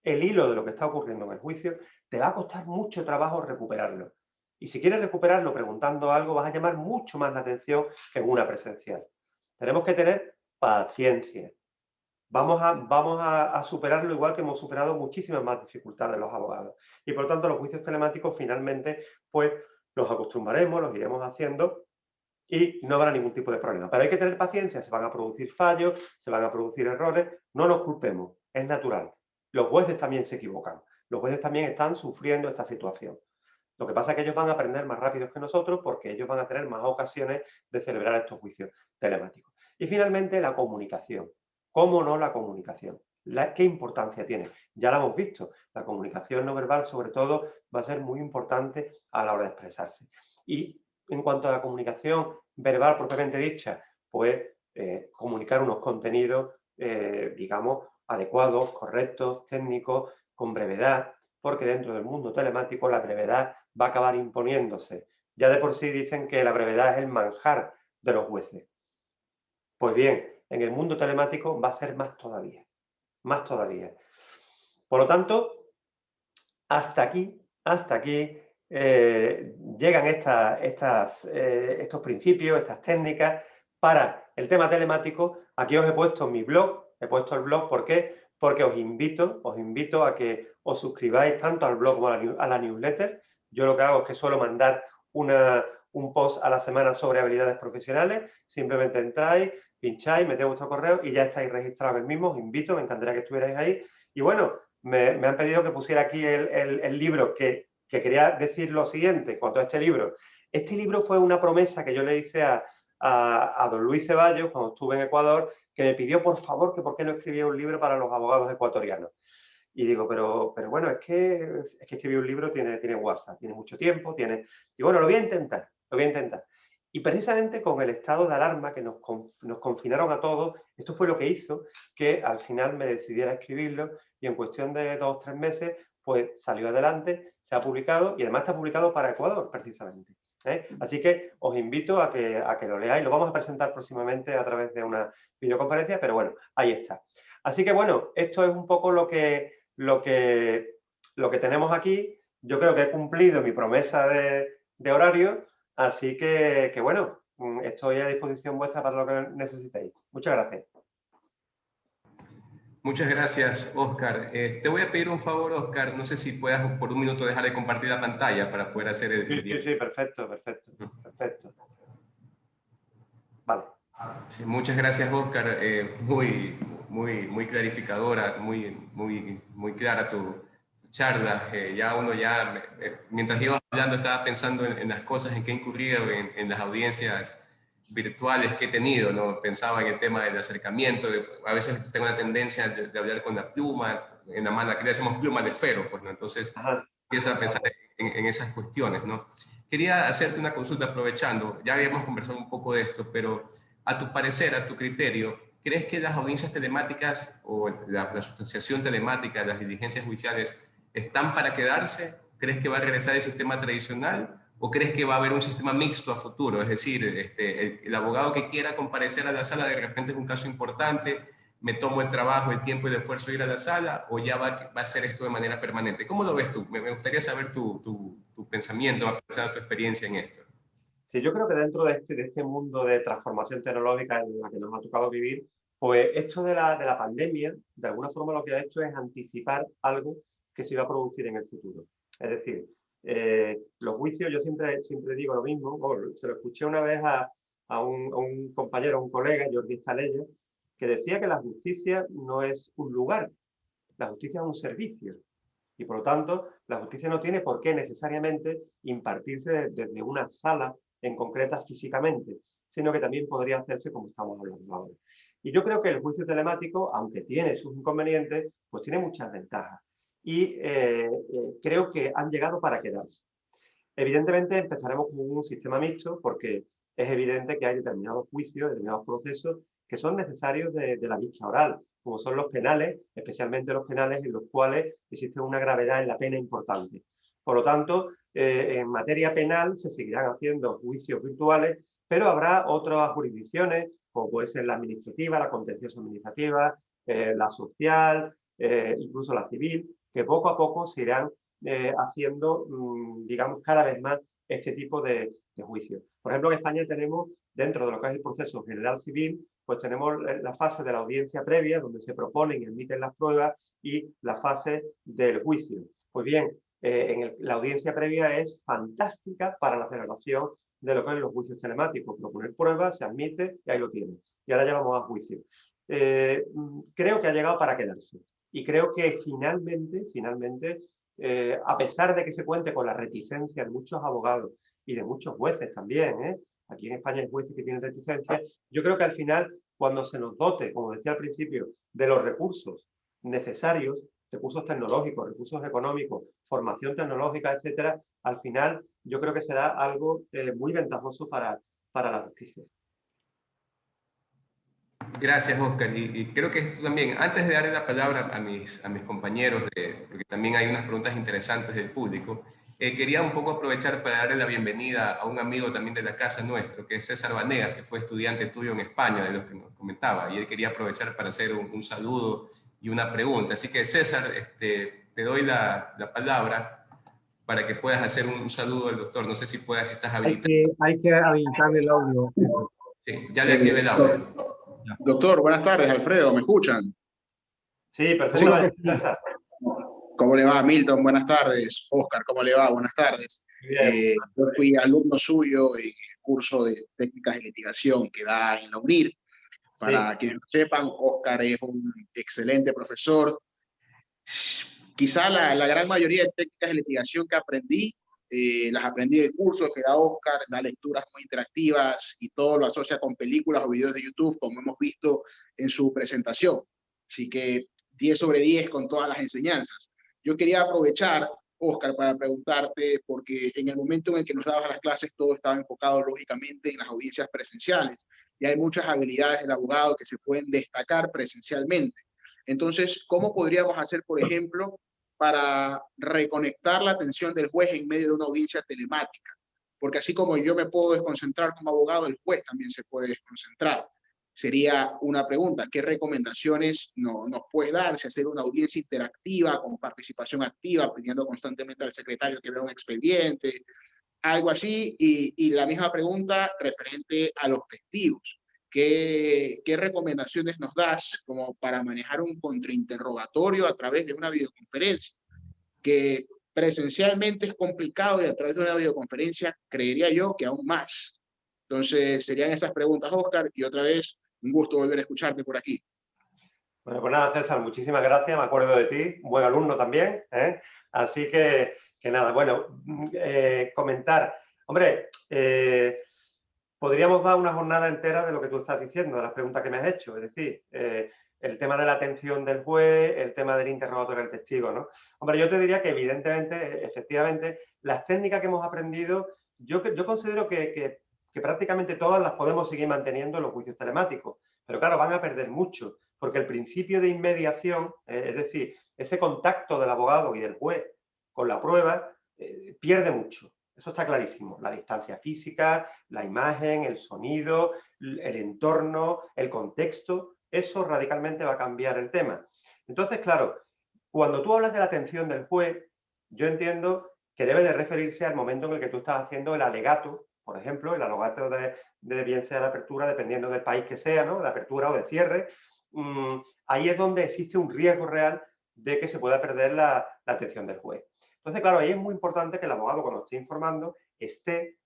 el hilo de lo que está ocurriendo en el juicio, te va a costar mucho trabajo recuperarlo. Y si quieres recuperarlo preguntando algo, vas a llamar mucho más la atención que en una presencial. Tenemos que tener paciencia. Vamos a superarlo igual que hemos superado muchísimas más dificultades los abogados. Y por tanto, los juicios telemáticos finalmente, pues, los acostumbraremos, los iremos haciendo y no habrá ningún tipo de problema. Pero hay que tener paciencia, se van a producir fallos, se van a producir errores, no nos culpemos, es natural. Los jueces también se equivocan, los jueces también están sufriendo esta situación. Lo que pasa es que ellos van a aprender más rápido que nosotros porque ellos van a tener más ocasiones de celebrar estos juicios telemáticos. Y finalmente, la comunicación. ¿Cómo no la comunicación? ¿Qué importancia tiene? Ya la hemos visto. La comunicación no verbal, sobre todo, va a ser muy importante a la hora de expresarse. Y en cuanto a la comunicación verbal propiamente dicha, pues comunicar unos contenidos, digamos, adecuados, correctos, técnicos, con brevedad, porque dentro del mundo telemático la brevedad va a acabar imponiéndose. Ya de por sí dicen que la brevedad es el manjar de los jueces. Pues bien, en el mundo telemático va a ser más todavía, más todavía. Por lo tanto, hasta aquí llegan estos principios, estas técnicas para el tema telemático. Aquí os he puesto mi blog, he puesto el blog, ¿por qué? Porque os invito a que os suscribáis tanto al blog como a la newsletter. Yo lo que hago es que suelo mandar un post a la semana sobre habilidades profesionales. Simplemente entráis, pincháis, metéis vuestro correo y ya estáis registrados en el mismo. Os invito, me encantaría que estuvierais ahí. Y bueno, me han pedido que pusiera aquí el libro, que quería decir lo siguiente en cuanto a este libro. Este libro fue una promesa que yo le hice a don Luis Ceballos cuando estuve en Ecuador, que me pidió por favor que por qué no escribía un libro para los abogados ecuatorianos. Y digo, pero bueno, es que escribir un libro tiene WhatsApp, tiene mucho tiempo, y bueno, lo voy a intentar. Y precisamente con el estado de alarma que nos confinaron a todos, esto fue lo que hizo que al final me decidiera escribirlo y en cuestión de 2 o 3 meses, pues salió adelante, se ha publicado y además está publicado para Ecuador, precisamente. Así que os invito a que lo leáis, lo vamos a presentar próximamente a través de una videoconferencia, pero bueno, ahí está. Así que bueno, esto es un poco lo que tenemos aquí. Yo creo que he cumplido mi promesa de horario, así que bueno, estoy a disposición vuestra para lo que necesitéis. Muchas gracias. Muchas gracias, Óscar. Te voy a pedir un favor, Óscar, no sé si puedas por un minuto dejar de compartir la pantalla para poder hacer el Sí, perfecto. Vale. Sí, muchas gracias, Óscar. Muy clarificadora, muy clara tu charla. Mientras ibas hablando, estaba pensando en las cosas en que he incurrido en las audiencias virtuales que he tenido, ¿no? Pensaba en el tema del acercamiento. A veces tengo una tendencia de hablar con la pluma en la mano. Aquí le decimos pluma de esfero, pues, ¿no? Entonces, empiezo a pensar en esas cuestiones, ¿no? Quería hacerte una consulta aprovechando. Ya habíamos conversado un poco de esto, pero a tu parecer, a tu criterio, ¿crees que las audiencias telemáticas o la sustanciación telemática, las diligencias judiciales, están para quedarse? ¿Crees que va a regresar el sistema tradicional? ¿O crees que va a haber un sistema mixto a futuro? Es decir, el abogado que quiera comparecer a la sala de repente es un caso importante, me tomo el trabajo, el tiempo y el esfuerzo de ir a la sala, o ya va a ser esto de manera permanente. ¿Cómo lo ves tú? Me gustaría saber tu pensamiento, aprovechando tu experiencia en esto. Sí, yo creo que dentro de este mundo de transformación tecnológica en la que nos ha tocado vivir, Pues esto de la pandemia, de alguna forma lo que ha hecho es anticipar algo que se iba a producir en el futuro. Es decir, los juicios, yo siempre digo lo mismo, se lo escuché una vez a un compañero, a un colega, Jordi Estalella, que decía que la justicia no es un lugar, la justicia es un servicio. Y por lo tanto, la justicia no tiene por qué necesariamente impartirse desde una sala en concreta físicamente, sino que también podría hacerse como estamos hablando ahora. Y yo creo que el juicio telemático, aunque tiene sus inconvenientes, pues tiene muchas ventajas. Y creo que han llegado para quedarse. Evidentemente empezaremos con un sistema mixto porque es evidente que hay determinados juicios, determinados procesos que son necesarios de la vista oral, como son los penales, especialmente los penales en los cuales existe una gravedad en la pena importante. Por lo tanto, en materia penal se seguirán haciendo juicios virtuales, pero habrá otras jurisdicciones, como puede ser la administrativa, la contenciosa administrativa, la social, incluso la civil, que poco a poco se irán haciendo, digamos, cada vez más este tipo de juicios. Por ejemplo, en España tenemos, dentro de lo que es el proceso general civil, pues tenemos la fase de la audiencia previa, donde se proponen y admiten las pruebas, y la fase del juicio. Pues bien, la audiencia previa es fantástica para la celebración de lo que es los juicios telemáticos. Proponer pruebas, se admite y ahí lo tienen. Y ahora ya vamos a juicio. Creo que ha llegado para quedarse. Y creo que finalmente, a pesar de que se cuente con la reticencia de muchos abogados y de muchos jueces también, aquí en España hay jueces que tienen reticencia, yo creo que al final, cuando se nos dote, como decía al principio, de los recursos necesarios, recursos tecnológicos, recursos económicos, formación tecnológica, etcétera, al final yo creo que será algo muy ventajoso para la justicia. Gracias, Oscar. Y creo que esto también, antes de darle la palabra a mis compañeros, porque también hay unas preguntas interesantes del público, quería un poco aprovechar para darle la bienvenida a un amigo también de la casa nuestro, que es César Vanegas, que fue estudiante tuyo en España, de los que nos comentaba, y él quería aprovechar para hacer un saludo y una pregunta. Así que, César, te doy la palabra para que puedas hacer un saludo al doctor. No sé si estás habilitado. Hay que habilitar el audio. Sí, ya le activé el audio. Doctor, buenas tardes, Alfredo, ¿me escuchan? Sí, perfectamente. Sí. ¿Cómo le va, Milton? Buenas tardes. Oscar, ¿cómo le va? Buenas tardes. Yo fui alumno suyo en el curso de técnicas de litigación que da en la UNIR. Para quienes lo sepan, Oscar es un excelente profesor. Quizá la gran mayoría de técnicas de litigación que aprendí, las aprendí del curso que da Oscar, da lecturas muy interactivas y todo lo asocia con películas o videos de YouTube, como hemos visto en su presentación. Así que 10 sobre 10 con todas las enseñanzas. Yo quería aprovechar, Oscar, para preguntarte, porque en el momento en el que nos dabas las clases todo estaba enfocado lógicamente en las audiencias presenciales y hay muchas habilidades del abogado que se pueden destacar presencialmente. Entonces, ¿cómo podríamos hacer, por ejemplo, para reconectar la atención del juez en medio de una audiencia telemática? Porque así como yo me puedo desconcentrar como abogado, el juez también se puede desconcentrar. Sería una pregunta, ¿qué recomendaciones nos puede dar? Si hacer una audiencia interactiva, con participación activa, pidiendo constantemente al secretario que vea un expediente, algo así. Y la misma pregunta referente a los testigos. ¿Qué recomendaciones nos das como para manejar un contrainterrogatorio a través de una videoconferencia? Que presencialmente es complicado y a través de una videoconferencia creería yo que aún más. Entonces serían esas preguntas, Oscar, y otra vez un gusto volver a escucharte por aquí. Bueno, pues nada, César, muchísimas gracias, me acuerdo de ti, un buen alumno también, así que nada, bueno, comentar. Hombre, podríamos dar una jornada entera de lo que tú estás diciendo, de las preguntas que me has hecho, es decir, el tema de la atención del juez, el tema del interrogatorio del testigo, ¿no? Hombre, yo te diría que evidentemente, efectivamente, las técnicas que hemos aprendido, yo considero que prácticamente todas las podemos seguir manteniendo en los juicios telemáticos, pero claro, van a perder mucho, porque el principio de inmediación, es decir, ese contacto del abogado y del juez con la prueba, pierde mucho. Eso está clarísimo. La distancia física, la imagen, el sonido, el entorno, el contexto, eso radicalmente va a cambiar el tema. Entonces, claro, cuando tú hablas de la atención del juez, yo entiendo que debe de referirse al momento en el que tú estás haciendo el alegato, por ejemplo, el alegato de bien sea de apertura, dependiendo del país que sea, ¿no? De apertura o de cierre, ahí es donde existe un riesgo real de que se pueda perder la atención del juez. Entonces, claro, ahí es muy importante que el abogado, cuando esté informando, esté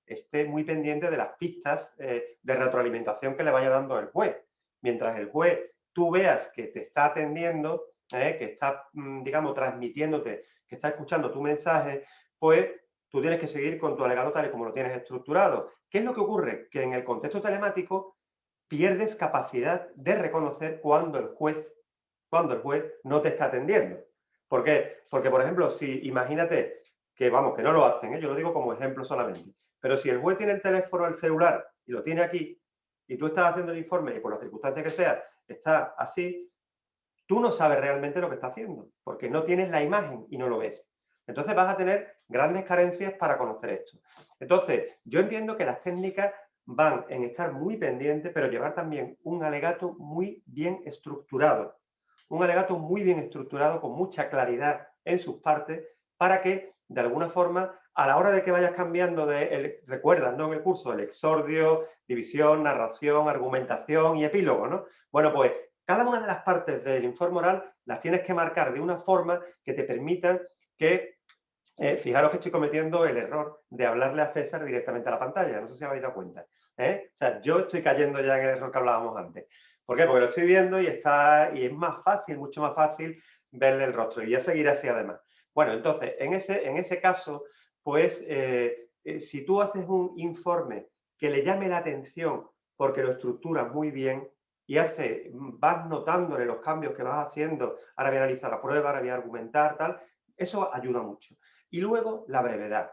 muy pendiente de las pistas de retroalimentación que le vaya dando el juez. Mientras el juez, tú veas que te está atendiendo, que está, digamos, transmitiéndote, que está escuchando tu mensaje, pues tú tienes que seguir con tu alegato tal y como lo tienes estructurado. ¿Qué es lo que ocurre? Que en el contexto telemático pierdes capacidad de reconocer cuando el juez no te está atendiendo. ¿Por qué? Porque, por ejemplo, si imagínate que, vamos, que no lo hacen, yo lo digo como ejemplo solamente, pero si el juez tiene el teléfono, el celular, y lo tiene aquí, y tú estás haciendo el informe, y por las circunstancias que sea, está así, tú no sabes realmente lo que está haciendo, porque no tienes la imagen y no lo ves. Entonces vas a tener grandes carencias para conocer esto. Entonces, yo entiendo que las técnicas van en estar muy pendientes, pero llevar también un alegato muy bien estructurado. Un alegato muy bien estructurado, con mucha claridad en sus partes, para que, de alguna forma, a la hora de que vayas cambiando recuerdas, ¿no? En el curso, el exordio, división, narración, argumentación y epílogo, ¿no? Bueno, pues cada una de las partes del informe oral las tienes que marcar de una forma que te permitan que, fijaros que estoy cometiendo el error de hablarle a César directamente a la pantalla, no sé si habéis dado cuenta. O sea, yo estoy cayendo ya en el error que hablábamos antes. ¿Por qué? Porque lo estoy viendo y es más fácil, mucho más fácil verle el rostro, y ya seguirá así además. Bueno, entonces, en ese caso, pues, si tú haces un informe que le llame la atención porque lo estructura muy bien y vas notándole los cambios que vas haciendo, ahora voy a analizar la prueba, ahora voy a argumentar, tal, eso ayuda mucho. Y luego, la brevedad.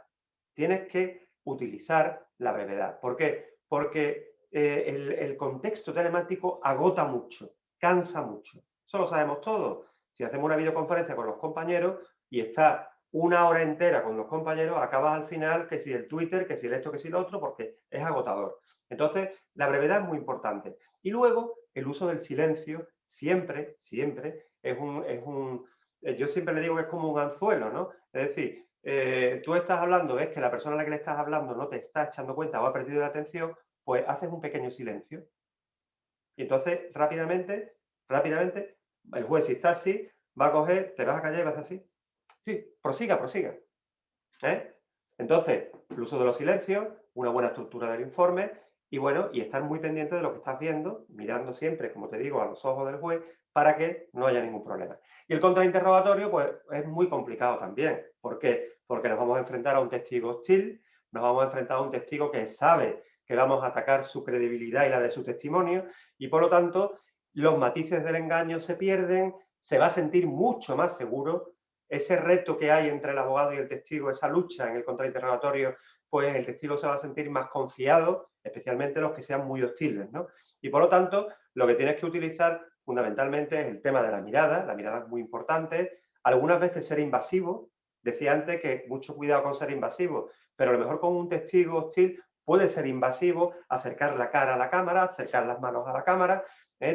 Tienes que utilizar la brevedad. ¿Por qué? Porque el contexto telemático agota mucho, cansa mucho. Eso lo sabemos todos. Si hacemos una videoconferencia con los compañeros y está una hora entera con los compañeros, acabas al final que si el Twitter, que si el esto, que si lo otro, porque es agotador. Entonces, la brevedad es muy importante. Y luego, el uso del silencio, siempre yo siempre le digo que es como un anzuelo, ¿no? Es decir, tú estás hablando, ves que la persona a la que le estás hablando no te está echando cuenta o ha perdido la atención, pues haces un pequeño silencio. Y entonces, rápidamente, el juez, si está así, va a coger, te vas a callar y vas a hacer así. Sí, prosiga. Entonces, el uso de los silencios, una buena estructura del informe y, bueno, y estar muy pendiente de lo que estás viendo, mirando siempre, como te digo, a los ojos del juez, para que no haya ningún problema. Y el contrainterrogatorio, pues, es muy complicado también. ¿Por qué? Porque nos vamos a enfrentar a un testigo hostil, nos vamos a enfrentar a un testigo que sabe que vamos a atacar su credibilidad y la de su testimonio, y por lo tanto, los matices del engaño se pierden, se va a sentir mucho más seguro. Ese reto que hay entre el abogado y el testigo, esa lucha en el contrainterrogatorio, pues el testigo se va a sentir más confiado, especialmente los que sean muy hostiles, ¿no? Y por lo tanto, lo que tienes que utilizar fundamentalmente es el tema de la mirada es muy importante, algunas veces ser invasivo, decía antes que mucho cuidado con ser invasivo, pero a lo mejor con un testigo hostil puede ser invasivo, acercar la cara a la cámara, acercar las manos a la cámara,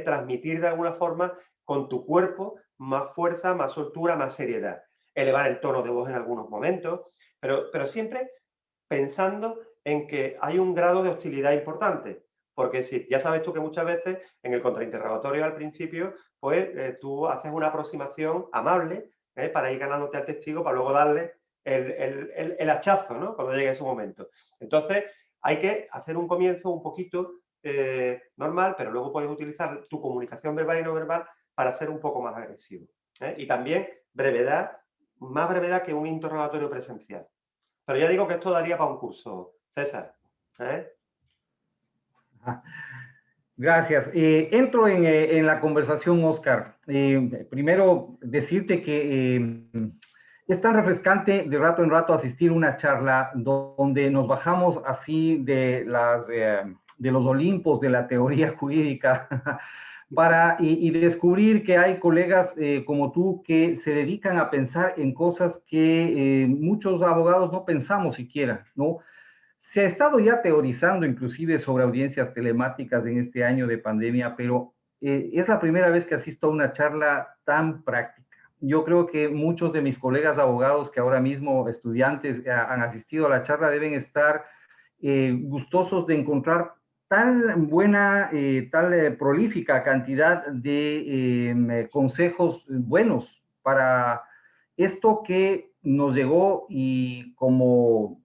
transmitir de alguna forma con tu cuerpo más fuerza, más soltura, más seriedad. Elevar el tono de voz en algunos momentos, pero siempre pensando en que hay un grado de hostilidad importante. Porque si ya sabes tú que muchas veces en el contrainterrogatorio al principio, pues tú haces una aproximación amable para ir ganándote al testigo para luego darle el hachazo, ¿no? Cuando llegue ese momento. Entonces, hay que hacer un comienzo un poquito normal, pero luego puedes utilizar tu comunicación verbal y no verbal para ser un poco más agresivo. Y también brevedad, más brevedad que un interrogatorio presencial. Pero ya digo que esto daría para un curso, César. Gracias. Entro en la conversación, Oscar. Primero, decirte que es tan refrescante de rato en rato asistir a una charla donde nos bajamos así de los olimpos de la teoría jurídica y descubrir que hay colegas como tú que se dedican a pensar en cosas que muchos abogados no pensamos siquiera, ¿no? Se ha estado ya teorizando inclusive sobre audiencias telemáticas en este año de pandemia, pero es la primera vez que asisto a una charla tan práctica. Yo creo que muchos de mis colegas abogados que ahora mismo estudiantes han asistido a la charla deben estar gustosos de encontrar tan buena, prolífica cantidad de consejos buenos para esto que nos llegó y como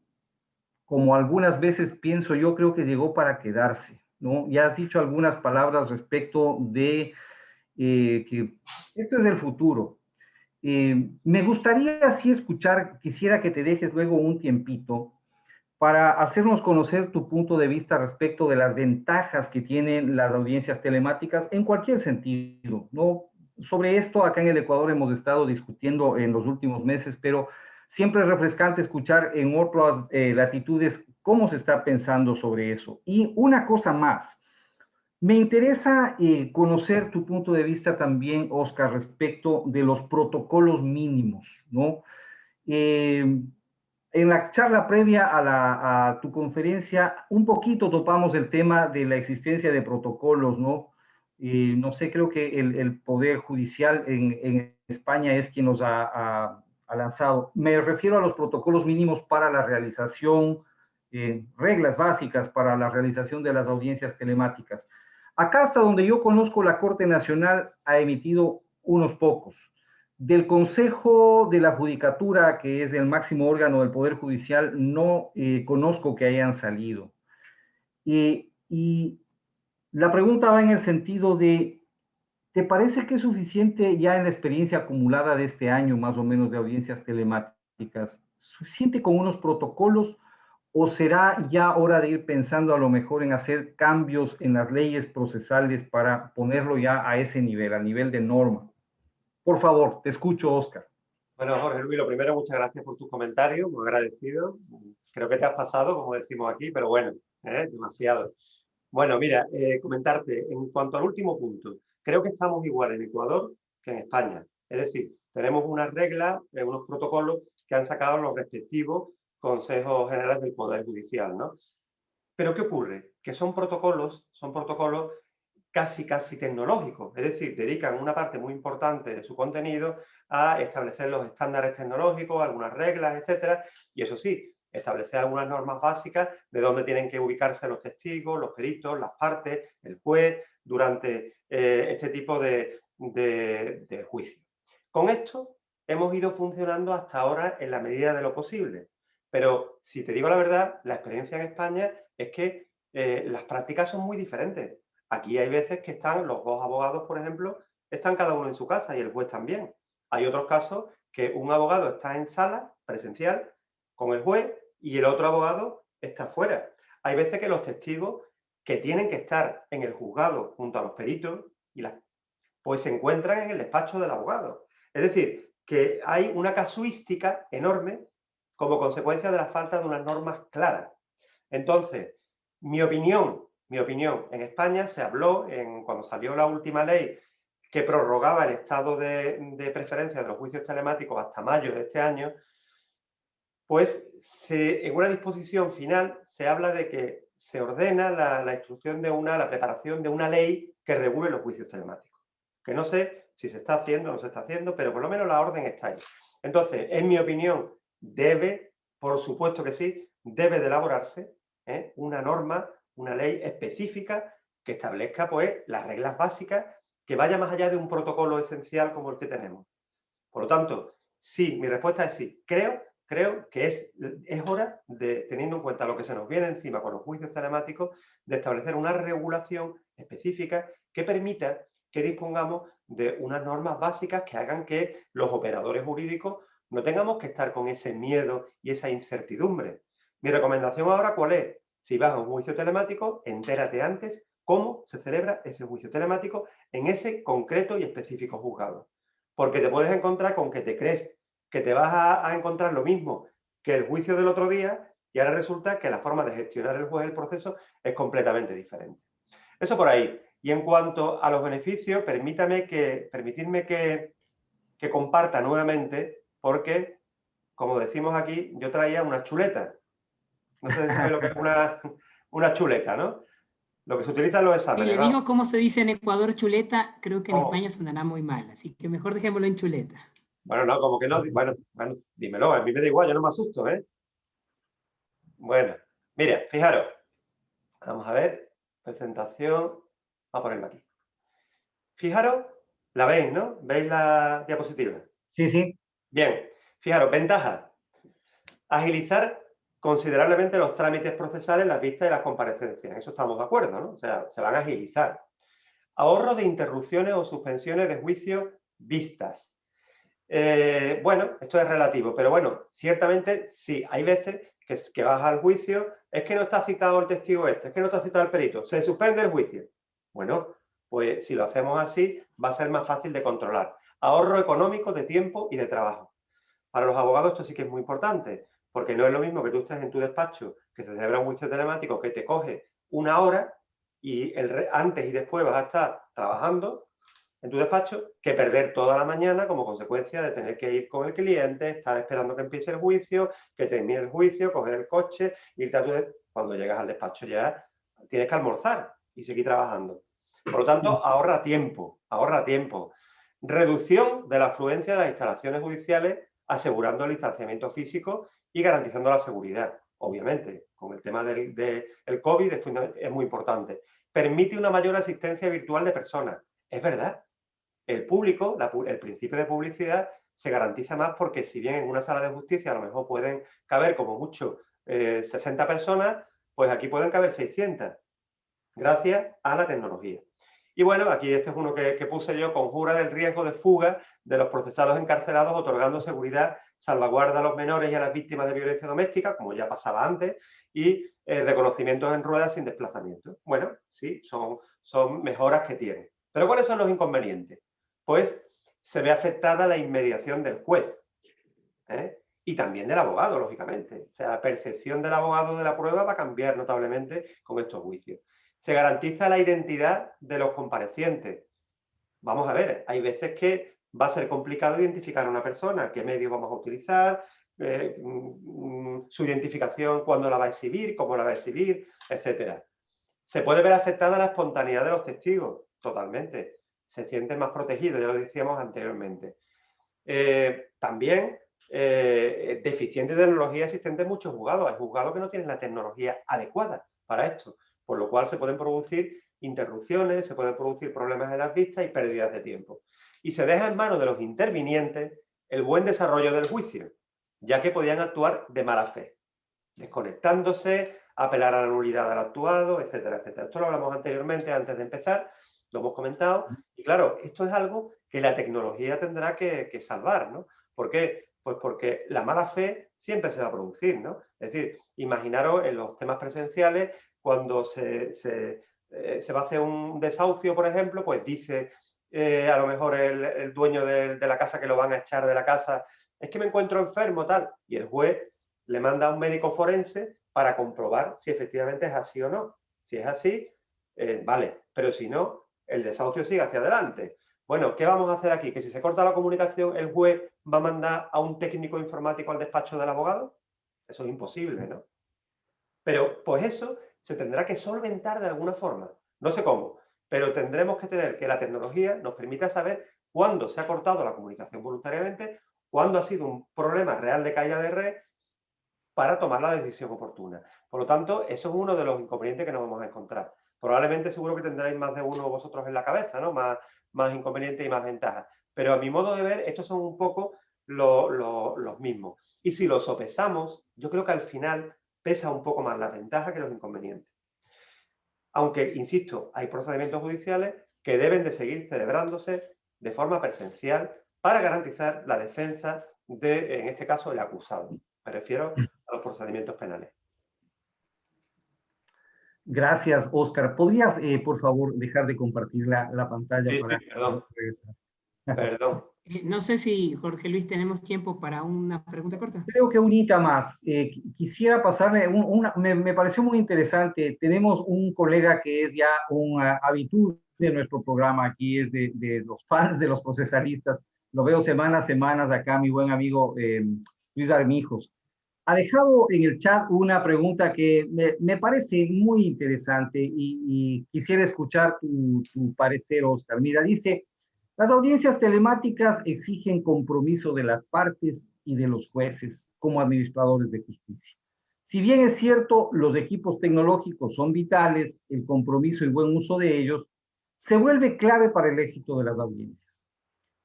algunas veces pienso yo, creo que llegó para quedarse, ¿no? Ya has dicho algunas palabras respecto de que esto es el futuro. Me gustaría así escuchar, quisiera que te dejes luego un tiempito para hacernos conocer tu punto de vista respecto de las ventajas que tienen las audiencias telemáticas en cualquier sentido, ¿no? Sobre esto acá en el Ecuador hemos estado discutiendo en los últimos meses, pero siempre es refrescante escuchar en otras latitudes cómo se está pensando sobre eso. Y una cosa más, me interesa conocer tu punto de vista también, Oscar, respecto de los protocolos mínimos, ¿no? En la charla previa a tu conferencia, un poquito topamos el tema de la existencia de protocolos, ¿no? No sé, creo que el Poder Judicial en España es quien nos ha lanzado. Me refiero a los protocolos mínimos para la realización, reglas básicas para la realización de las audiencias telemáticas. Acá, hasta donde yo conozco, la Corte Nacional ha emitido unos pocos. Del Consejo de la Judicatura, que es el máximo órgano del Poder Judicial, no conozco que hayan salido. Y la pregunta va en el sentido de, ¿te parece que es suficiente ya en la experiencia acumulada de este año, más o menos, de audiencias telemáticas, suficiente con unos protocolos o será ya hora de ir pensando a lo mejor en hacer cambios en las leyes procesales para ponerlo ya a ese nivel, a nivel de norma? Por favor, te escucho, Oscar. Bueno, Jorge Luis, lo primero, muchas gracias por tus comentarios, muy agradecido. Creo que te has pasado, como decimos aquí, pero bueno, demasiado. Bueno, mira, comentarte, en cuanto al último punto, creo que estamos igual en Ecuador que en España. Es decir, tenemos unas reglas, unos protocolos que han sacado los respectivos consejos generales del Poder Judicial, ¿no? Pero ¿qué ocurre? Que son protocolos casi tecnológicos, es decir, dedican una parte muy importante de su contenido a establecer los estándares tecnológicos, algunas reglas, etcétera, y eso sí, establecer algunas normas básicas de dónde tienen que ubicarse los testigos, los peritos, las partes, el juez, durante este tipo de juicio. Con esto hemos ido funcionando hasta ahora en la medida de lo posible, pero si te digo la verdad, la experiencia en España es que las prácticas son muy diferentes. Aquí hay veces que están los dos abogados, por ejemplo, están cada uno en su casa y el juez también. Hay otros casos que un abogado está en sala presencial con el juez y el otro abogado está fuera. Hay veces que los testigos que tienen que estar en el juzgado junto a los peritos pues se encuentran en el despacho del abogado. Es decir, que hay una casuística enorme como consecuencia de la falta de unas normas claras. Entonces, mi opinión, en España se habló, cuando salió la última ley que prorrogaba el estado de preferencia de los juicios telemáticos hasta mayo de este año, pues en una disposición final se habla de que se ordena la instrucción la preparación de una ley que regule los juicios telemáticos. Que no sé si se está haciendo o no se está haciendo, pero por lo menos la orden está ahí. Entonces, en mi opinión, por supuesto que sí, debe de elaborarse una norma, una ley específica que establezca pues las reglas básicas, que vaya más allá de un protocolo esencial como el que tenemos. Por lo tanto, sí, mi respuesta es sí. Creo que es hora de, teniendo en cuenta lo que se nos viene encima con los juicios telemáticos, de establecer una regulación específica que permita que dispongamos de unas normas básicas que hagan que los operadores jurídicos no tengamos que estar con ese miedo y esa incertidumbre. Mi recomendación ahora, ¿cuál es? Si vas a un juicio telemático, entérate antes cómo se celebra ese juicio telemático en ese concreto y específico juzgado. Porque te puedes encontrar con que te crees que te vas a encontrar lo mismo que el juicio del otro día y ahora resulta que la forma de gestionar el juez el proceso es completamente diferente. Eso por ahí. Y en cuanto a los beneficios, permitidme que comparta nuevamente, porque, como decimos aquí, yo traía una chuleta. No sé si sabes lo que es una chuleta, ¿no? Lo que se utiliza en los exámenes. Si le digo cómo se dice en Ecuador chuleta, creo que en ¿Cómo? España sonará muy mal, así que mejor dejémoslo en chuleta. Bueno, no, como que no. Bueno, dímelo, a mí me da igual, yo no me asusto, ¿eh? Bueno, mira, fijaros. Vamos a ver. Presentación. Vamos a ponerla aquí. Fijaros, la veis, ¿no? ¿Veis la diapositiva? Sí, sí. Bien, fijaros, ventaja. Agilizar considerablemente los trámites procesales, las vistas y las comparecencias. Eso estamos de acuerdo, ¿no? O sea, se van a agilizar. Ahorro de interrupciones o suspensiones de juicio vistas. Bueno, esto es relativo, pero bueno, ciertamente sí, hay veces que vas al juicio, es que no está citado el testigo es que no está citado el perito, se suspende el juicio. Bueno, pues si lo hacemos así, va a ser más fácil de controlar. Ahorro económico de tiempo y de trabajo. Para los abogados esto sí que es muy importante, porque no es lo mismo que tú estés en tu despacho, que se celebra un juicio telemático que te coge una hora y antes y después vas a estar trabajando en tu despacho, que perder toda la mañana como consecuencia de tener que ir con el cliente, estar esperando que empiece el juicio, que termine el juicio, coger el coche, irte a cuando llegas al despacho ya tienes que almorzar y seguir trabajando. Por lo tanto, ahorra tiempo, ahorra tiempo. Reducción de la afluencia de las instalaciones judiciales, asegurando el distanciamiento físico y garantizando la seguridad. Obviamente, con el tema del COVID es muy importante. Permite una mayor asistencia virtual de personas. Es verdad. El público, el principio de publicidad se garantiza más porque si bien en una sala de justicia a lo mejor pueden caber como mucho 60 personas, pues aquí pueden caber 600, gracias a la tecnología. Y bueno, aquí este es uno que puse yo: conjura del riesgo de fuga de los procesados encarcelados, otorgando seguridad, salvaguarda a los menores y a las víctimas de violencia doméstica, como ya pasaba antes, y reconocimientos en ruedas sin desplazamiento. Bueno, sí, son mejoras que tiene. Pero ¿cuáles son los inconvenientes? Pues se ve afectada la inmediación del juez, y también del abogado, lógicamente. O sea, la percepción del abogado de la prueba va a cambiar notablemente con estos juicios. Se garantiza la identidad de los comparecientes. Vamos a ver, hay veces que va a ser complicado identificar a una persona, qué medios vamos a utilizar, su identificación, cuándo la va a exhibir, cómo la va a exhibir, etc. Se puede ver afectada la espontaneidad de los testigos, totalmente. Se sienten más protegidos, ya lo decíamos anteriormente. También deficiente de tecnología existente en muchos juzgados. Hay juzgados que no tienen la tecnología adecuada para esto, por lo cual se pueden producir interrupciones, se pueden producir problemas en las vistas y pérdidas de tiempo. Y se deja en manos de los intervinientes el buen desarrollo del juicio, ya que podían actuar de mala fe, desconectándose, apelar a la nulidad del actuado, etcétera, etcétera. Esto lo hablamos anteriormente, antes de empezar, lo hemos comentado, y claro, esto es algo que la tecnología tendrá que salvar, ¿no? ¿Por qué? Pues porque la mala fe siempre se va a producir, ¿no? Es decir, imaginaros en los temas presenciales, cuando se va a hacer un desahucio, por ejemplo, pues dice a lo mejor el dueño de la casa que lo van a echar de la casa, es que me encuentro enfermo, tal, y el juez le manda a un médico forense para comprobar si efectivamente es así o no. Si es así, vale, pero si no, el desahucio sigue hacia adelante. Bueno, ¿qué vamos a hacer aquí? ¿Que si se corta la comunicación, el juez va a mandar a un técnico informático al despacho del abogado? Eso es imposible, ¿no? Pero pues eso se tendrá que solventar de alguna forma. No sé cómo, pero tendremos que tener que la tecnología nos permita saber cuándo se ha cortado la comunicación voluntariamente, cuándo ha sido un problema real de caída de red, para tomar la decisión oportuna. Por lo tanto, eso es uno de los inconvenientes que nos vamos a encontrar. Probablemente seguro que tendréis más de uno vosotros en la cabeza, ¿no? Más inconvenientes y más ventajas. Pero a mi modo de ver, estos son un poco los mismos. Y si los sopesamos, yo creo que al final pesa un poco más la ventaja que los inconvenientes. Aunque, insisto, hay procedimientos judiciales que deben de seguir celebrándose de forma presencial para garantizar la defensa de, en este caso, el acusado. Me refiero a los procedimientos penales. Gracias, Óscar. ¿Podrías, por favor, dejar de compartir la pantalla? Sí, para... sí, perdón. Perdón. No sé si, Jorge Luis, tenemos tiempo para una pregunta corta. Creo que unita más. Quisiera pasarle me pareció muy interesante. Tenemos un colega que es ya un habitud de nuestro programa aquí, es de los fans de los procesalistas. Lo veo semanas acá, mi buen amigo Luis Armijos. Ha dejado en el chat una pregunta que me parece muy interesante y quisiera escuchar tu parecer, Óscar. Mira, dice: las audiencias telemáticas exigen compromiso de las partes y de los jueces como administradores de justicia. Si bien es cierto, los equipos tecnológicos son vitales, el compromiso y buen uso de ellos se vuelve clave para el éxito de las audiencias.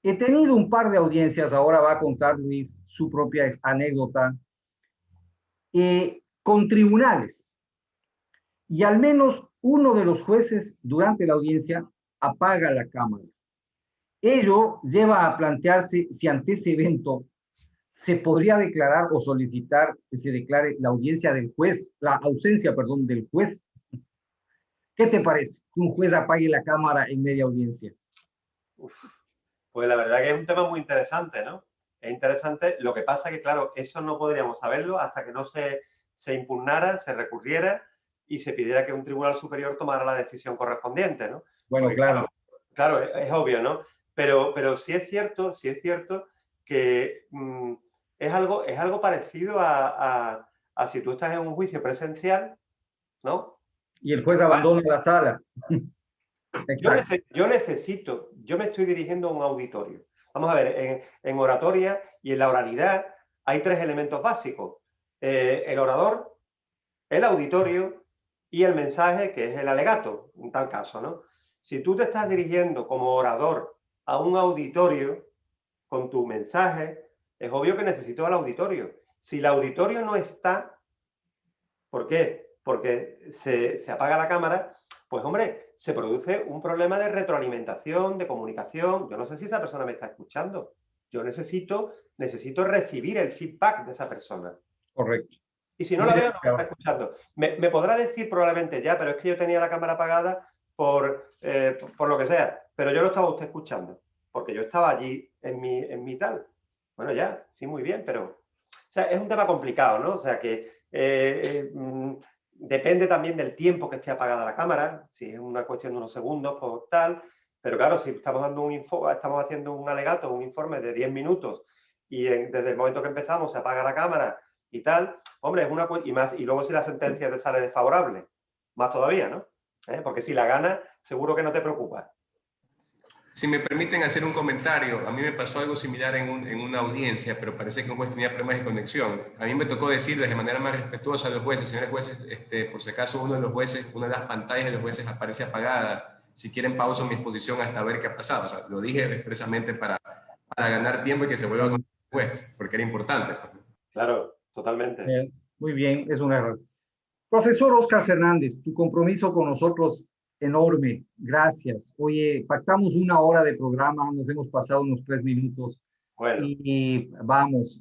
He tenido un par de audiencias, ahora va a contar Luis su propia anécdota, con tribunales. Y al menos uno de los jueces durante la audiencia apaga la cámara. Ello lleva a plantearse si ante ese evento se podría declarar o solicitar que se declare la audiencia del juez, la ausencia, perdón, del juez. ¿Qué te parece que un juez apague la cámara en media audiencia? Pues la verdad que es un tema muy interesante, ¿no? Es interesante. Lo que pasa que, claro, eso no podríamos saberlo hasta que no se impugnara, se recurriera y se pidiera que un tribunal superior tomara la decisión correspondiente, ¿no? Bueno, porque, claro. Claro, es obvio, ¿no? Pero sí es cierto que es algo parecido a si tú estás en un juicio presencial, ¿no? Y el juez abandona la sala. Yo me estoy dirigiendo a un auditorio. Vamos a ver, en oratoria y en la oralidad hay 3 elementos básicos. El orador, el auditorio y el mensaje, que es el alegato, en tal caso, ¿no? Si tú te estás dirigiendo como orador a un auditorio con tu mensaje, es obvio que necesito al auditorio. Si el auditorio no está, ¿por qué? Porque se apaga la cámara, pues hombre, se produce un problema de retroalimentación, de comunicación. Yo no sé si esa persona me está escuchando. Yo necesito recibir el feedback de esa persona. Correcto. Y si no la veo, no me está escuchando. Me podrá decir probablemente ya, pero es que yo tenía la cámara apagada por lo que sea, pero yo lo estaba usted escuchando, porque yo estaba allí en mi tal. Bueno, ya, sí, muy bien, pero... O sea, es un tema complicado, ¿no? O sea, que depende también del tiempo que esté apagada la cámara, si es una cuestión de unos segundos, pues tal, pero claro, si estamos haciendo un alegato, un informe de 10 minutos y desde el momento que empezamos se apaga la cámara y tal, hombre, es una y más, y luego si la sentencia te sale desfavorable, más todavía, ¿no? Porque si la gana, seguro que no te preocupa. Si me permiten hacer un comentario, a mí me pasó algo similar en una audiencia, pero parece que un juez tenía problemas de conexión. A mí me tocó decirles de manera más respetuosa a los jueces, señores jueces, por si acaso uno de los jueces, una de las pantallas de los jueces aparece apagada, si quieren pauso mi exposición hasta ver qué ha pasado. O sea, lo dije expresamente para ganar tiempo y que se vuelva a conectar el juez, porque era importante. Claro, totalmente. Muy bien, es un error. Profesor Oscar Fernández, tu compromiso con nosotros enorme, gracias. Oye, pactamos 1 hora de programa, nos hemos pasado unos 3 minutos. Bueno. Y vamos,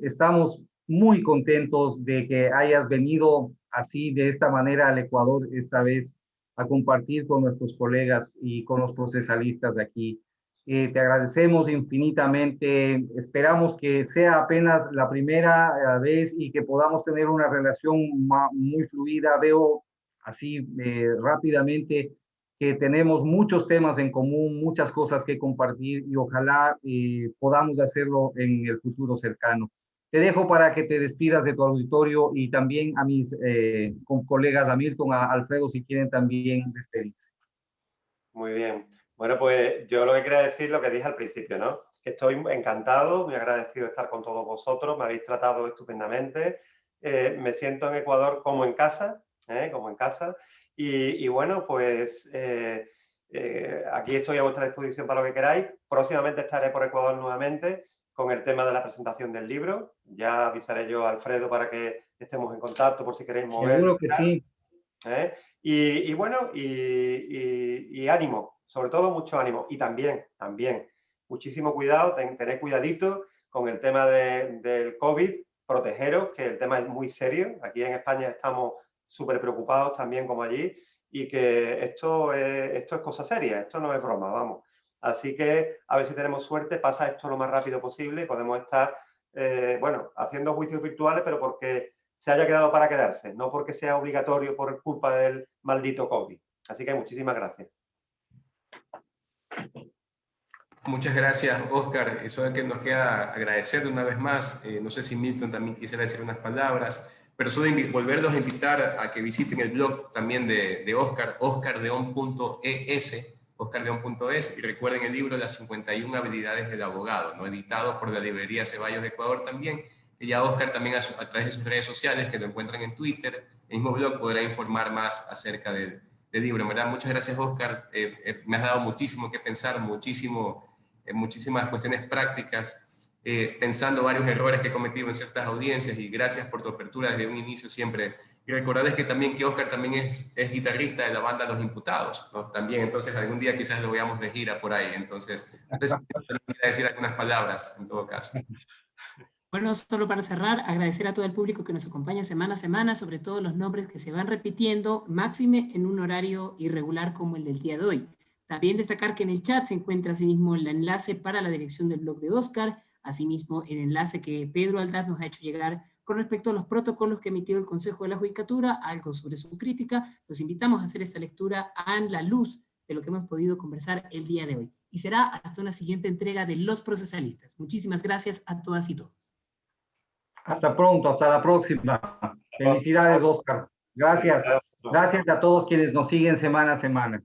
estamos muy contentos de que hayas venido así, de esta manera, al Ecuador esta vez a compartir con nuestros colegas y con los procesalistas de aquí. Te agradecemos infinitamente, esperamos que sea apenas la primera vez y que podamos tener una relación muy fluida. Veo así rápidamente que tenemos muchos temas en común, muchas cosas que compartir y ojalá podamos hacerlo en el futuro cercano. Te dejo para que te despidas de tu auditorio y también a mis colegas, a Milton, a Alfredo, si quieren también despedirse. Muy bien. Bueno, pues yo lo que quería decir, lo que dije al principio, ¿no? Estoy encantado, muy agradecido de estar con todos vosotros, me habéis tratado estupendamente. Me siento en Ecuador como en casa, como en casa. Y bueno, pues aquí estoy a vuestra disposición para lo que queráis. Próximamente estaré por Ecuador nuevamente con el tema de la presentación del libro. Ya avisaré yo a Alfredo para que estemos en contacto por si queréis mover. Seguro que sí. Y bueno, y ánimo, sobre todo mucho ánimo. Y también, muchísimo cuidado, tened cuidadito con el tema del COVID, protegeros, que el tema es muy serio. Aquí en España estamos súper preocupados también como allí y que esto es cosa seria, esto no es broma, vamos. Así que a ver si tenemos suerte, pasa esto lo más rápido posible y podemos estar, bueno, haciendo juicios virtuales, pero porque se haya quedado para quedarse, no porque sea obligatorio por culpa del maldito COVID. Así que muchísimas gracias. Muchas gracias, Oscar. Eso es que nos queda agradecer una vez más. No sé si Milton también quisiera decir unas palabras, pero solo volverlos a invitar a que visiten el blog también de Oscar, oscardeon.es, oscardeon.es, y recuerden el libro Las 51 habilidades del abogado, ¿no? Editado por la librería Ceballos de Ecuador también, y a Oscar también a través de sus redes sociales, que lo encuentran en Twitter, el mismo blog, podrá informar más acerca del libro. En verdad, muchas gracias, Oscar. Me has dado muchísimo que pensar, muchísimas cuestiones prácticas, pensando varios errores que he cometido en ciertas audiencias, y gracias por tu apertura desde un inicio siempre. Y recordarles que Oscar también es guitarrista de la banda Los Imputados, ¿no? También, entonces algún día quizás lo veamos de gira por ahí. Entonces, no sé si quiere decir algunas palabras en todo caso. Bueno, solo para cerrar, agradecer a todo el público que nos acompaña semana a semana, sobre todo los nombres que se van repitiendo, máxime en un horario irregular como el del día de hoy. También destacar que en el chat se encuentra asimismo el enlace para la dirección del blog de Oscar, asimismo el enlace que Pedro Aldaz nos ha hecho llegar con respecto a los protocolos que emitió el Consejo de la Judicatura, algo sobre su crítica. Los invitamos a hacer esta lectura a la luz de lo que hemos podido conversar el día de hoy. Y será hasta una siguiente entrega de Los Procesalistas. Muchísimas gracias a todas y todos. Hasta pronto, hasta la próxima. Felicidades, Oscar. Gracias. Gracias a todos quienes nos siguen semana a semana.